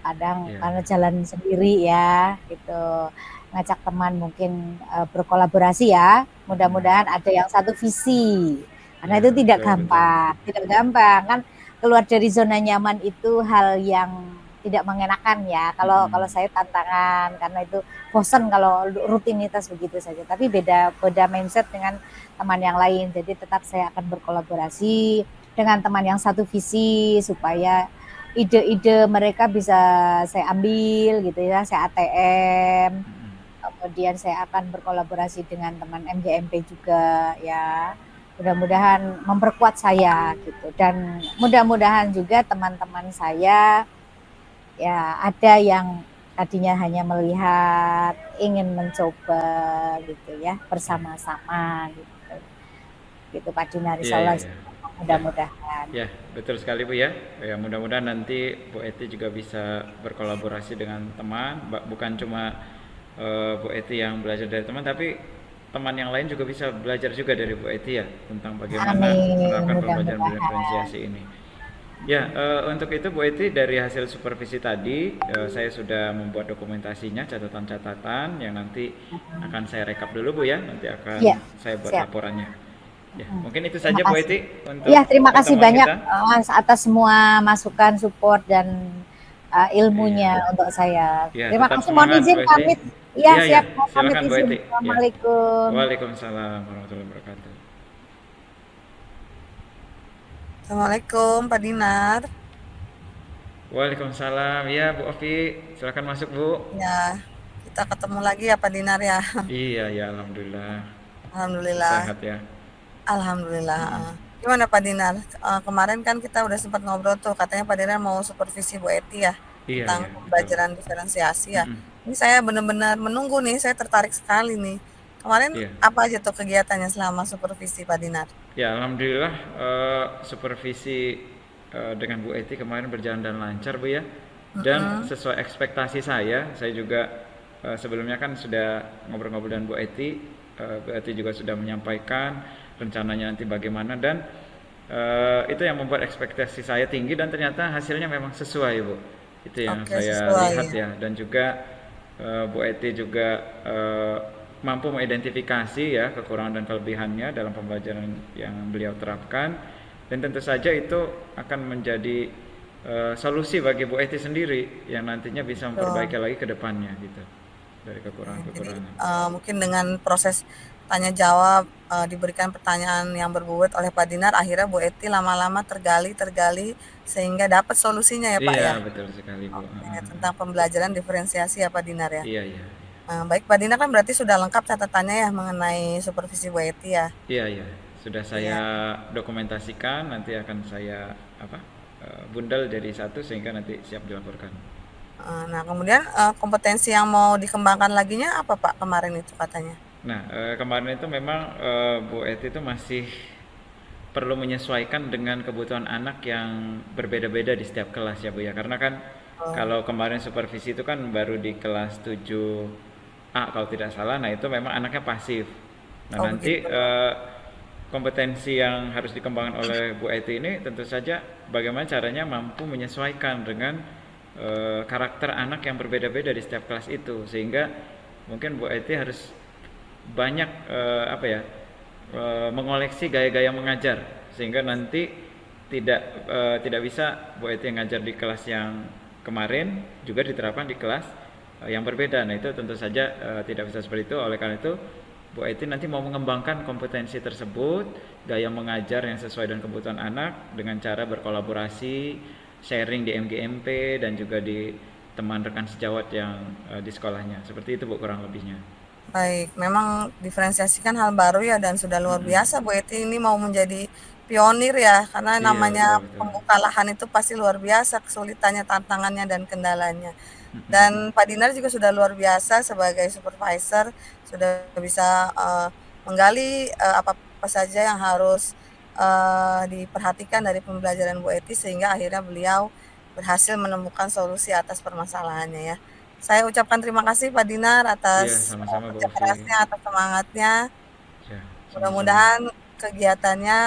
Speaker 3: kadang
Speaker 2: Iya.
Speaker 3: karena jalan sendiri ya, gitu. Ngajak teman mungkin berkolaborasi ya. Mudah-mudahan ada yang satu visi. Karena
Speaker 2: Ya,
Speaker 3: itu tidak
Speaker 2: betul, betul.
Speaker 3: gampang, tidak gampang kan keluar dari zona nyaman itu hal yang tidak mengenakan ya. Kalau saya tantangan karena itu bosan kalau rutinitas begitu saja. Tapi beda mindset dengan teman yang lain. Jadi tetap saya akan berkolaborasi dengan teman yang satu visi supaya ide-ide mereka bisa saya ambil gitu ya, saya ATM. Kemudian saya akan berkolaborasi dengan teman MGMP juga ya. Mudah-mudahan memperkuat saya gitu dan mudah-mudahan juga teman-teman saya ya ada yang tadinya hanya melihat, ingin mencoba gitu ya, bersama-sama gitu. Gitu Pak Dinar,
Speaker 2: Iya,
Speaker 3: insya
Speaker 2: iya,
Speaker 3: Allah
Speaker 2: iya.
Speaker 3: mudah-mudahan.
Speaker 2: Ya, betul sekali Bu ya. Ya, mudah-mudahan nanti Bu Eti juga bisa berkolaborasi dengan teman, bukan cuma Bu Eti yang belajar dari teman, tapi teman yang lain juga bisa belajar juga dari Bu Eti ya tentang bagaimana
Speaker 3: Amin,
Speaker 2: menerapkan pembelajaran
Speaker 3: mudah-mudahan.
Speaker 2: diferensiasi ini. Ya, untuk itu Bu Eti dari hasil supervisi tadi saya sudah membuat dokumentasinya, catatan-catatan yang nanti akan saya rekap dulu Bu ya, nanti akan
Speaker 3: Iya,
Speaker 2: saya buat
Speaker 3: siap.
Speaker 2: laporannya. Ya, mungkin itu
Speaker 3: Terima
Speaker 2: saja Bu
Speaker 3: kasih.
Speaker 2: Eti untuk
Speaker 3: Iya, terima kasih
Speaker 2: pertemuan
Speaker 3: banyak
Speaker 2: kita.
Speaker 3: atas semua masukan, support dan ilmunya
Speaker 2: Iya.
Speaker 3: untuk saya.
Speaker 2: Ya,
Speaker 3: Terima
Speaker 2: tetap
Speaker 3: kasih, mohon
Speaker 2: semangat
Speaker 3: izin
Speaker 2: Bu Eti.
Speaker 3: pamit. Iya,
Speaker 2: Iya, ya,
Speaker 3: siap, mau pamit
Speaker 2: silakan Bu
Speaker 3: izin.
Speaker 2: Eti. Ya.
Speaker 3: Assalamualaikum.
Speaker 2: Waalaikumsalam warahmatullahi wabarakatuh.
Speaker 4: Assalamualaikum Pak Dinar.
Speaker 2: Waalaikumsalam. Ya, Bu Ovi, silakan masuk Bu.
Speaker 4: Ya, kita ketemu lagi ya Pak Dinar ya.
Speaker 2: Iya, ya, alhamdulillah.
Speaker 4: Alhamdulillah.
Speaker 2: Sehat ya.
Speaker 4: Alhamdulillah. Gimana Pak Dinar? Kemarin kan kita udah sempat ngobrol tuh, katanya Pak Dinar mau supervisi Bu Eti ya
Speaker 2: Iya,
Speaker 4: tentang
Speaker 2: iya, betul.
Speaker 4: pembelajaran diferensiasi ya.
Speaker 2: Mm-mm.
Speaker 4: Ini saya benar-benar menunggu nih, saya tertarik sekali nih. Kemarin
Speaker 2: Iya.
Speaker 4: apa aja tuh kegiatannya selama supervisi Pak Dinar?
Speaker 2: Ya, alhamdulillah supervisi dengan Bu Eti kemarin berjalan dan lancar Bu ya. Dan sesuai ekspektasi saya juga sebelumnya kan sudah ngobrol-ngobrol dengan Bu Eti. Bu Eti juga sudah menyampaikan rencananya nanti bagaimana dan itu yang membuat ekspektasi saya tinggi dan ternyata hasilnya memang sesuai Bu. Itu yang
Speaker 4: Oke,
Speaker 2: saya
Speaker 4: sesuai
Speaker 2: lihat
Speaker 4: ya.
Speaker 2: ya dan juga Bu Eti juga mampu mengidentifikasi ya kekurangan dan kelebihannya dalam pembelajaran yang beliau terapkan dan tentu saja itu akan menjadi solusi bagi Bu Eti sendiri yang nantinya bisa memperbaiki lagi ke depannya gitu dari
Speaker 4: Jadi
Speaker 2: kekurangan-kekurangan.
Speaker 4: mungkin dengan proses tanya jawab diberikan pertanyaan yang berbobot oleh Pak Dinar, akhirnya Bu Eti lama-lama tergali sehingga dapat solusinya ya Pak ya.
Speaker 2: Iya, betul sekali Bu.
Speaker 4: Oke, tentang pembelajaran diferensiasi ya Pak Dinar ya.
Speaker 2: Iya, iya.
Speaker 4: Baik Pak Dinar kan berarti sudah lengkap catatannya ya mengenai supervisi Bu Eti ya.
Speaker 2: Iya, iya. Sudah saya dokumentasikan, nanti akan saya bundel jadi satu sehingga nanti siap dilaporkan.
Speaker 4: Nah kemudian kompetensi yang mau dikembangkan laginya apa Pak kemarin itu katanya?
Speaker 2: Nah, kemarin itu memang Bu Eti itu masih perlu menyesuaikan dengan kebutuhan anak yang berbeda-beda di setiap kelas ya Bu ya. Karena kan kalau kemarin supervisi itu kan baru di kelas 7 A kalau tidak salah. Nah itu memang anaknya pasif. Nah
Speaker 4: Oh
Speaker 2: nanti
Speaker 4: begitu.
Speaker 2: kompetensi yang harus dikembangkan oleh Bu Eti ini tentu saja bagaimana caranya mampu menyesuaikan dengan karakter anak yang berbeda-beda di setiap kelas itu, sehingga mungkin Bu Eti harus banyak mengoleksi gaya-gaya mengajar, sehingga nanti tidak bisa Bu Eti ngajar di kelas yang kemarin juga diterapkan di kelas yang berbeda. Nah itu tentu saja tidak bisa seperti itu. Oleh karena itu Bu Eti nanti mau mengembangkan kompetensi tersebut, gaya mengajar yang sesuai dengan kebutuhan anak dengan cara berkolaborasi, sharing di MGMP dan juga di teman rekan sejawat yang di sekolahnya. Seperti itu Bu kurang lebihnya.
Speaker 4: Baik, memang diferensiasikan hal baru ya dan sudah luar biasa Bu Eti ini mau menjadi pionir ya, karena
Speaker 2: Iya
Speaker 4: namanya
Speaker 2: betul betul.
Speaker 4: pembuka lahan itu pasti luar biasa kesulitannya, tantangannya dan kendalanya. Dan Pak Dinar juga sudah luar biasa sebagai supervisor, sudah bisa menggali apa saja yang harus diperhatikan dari pembelajaran Bu Eti sehingga akhirnya beliau berhasil menemukan solusi atas permasalahannya ya. Saya ucapkan terima kasih Pak Dinar
Speaker 2: Iya
Speaker 4: atas
Speaker 2: sama-sama Bu
Speaker 4: kerja
Speaker 2: Ovi.
Speaker 4: kerasnya, atas semangatnya.
Speaker 2: Ya, sama-sama.
Speaker 4: Mudah-mudahan kegiatannya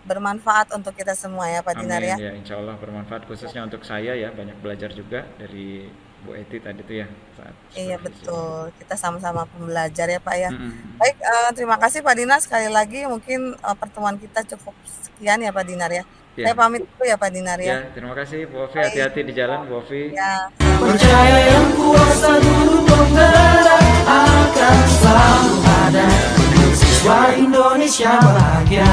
Speaker 4: bermanfaat untuk kita semua ya Pak Dinar
Speaker 2: Amin
Speaker 4: ya.
Speaker 2: ya, insya Allah bermanfaat khususnya untuk saya ya, banyak belajar juga dari Bu Eti tadi tuh ya saat
Speaker 4: Iya
Speaker 2: supervisi.
Speaker 4: betul, kita sama-sama pembelajar ya Pak ya.
Speaker 2: Mm-mm.
Speaker 4: Baik, terima kasih Pak Dinar sekali lagi. Mungkin pertemuan kita cukup sekian ya Pak Dinar ya. Saya
Speaker 2: Ya,
Speaker 4: pamit dulu ya Pak Dinar ya.
Speaker 2: ya terima kasih Bu Ovi,
Speaker 4: Baik,
Speaker 2: hati-hati di jalan Bu Ovi.
Speaker 4: ya.
Speaker 1: Percaya yang kuasa guru penggerak akan selalu ada untuk siswa Indonesia bahagia.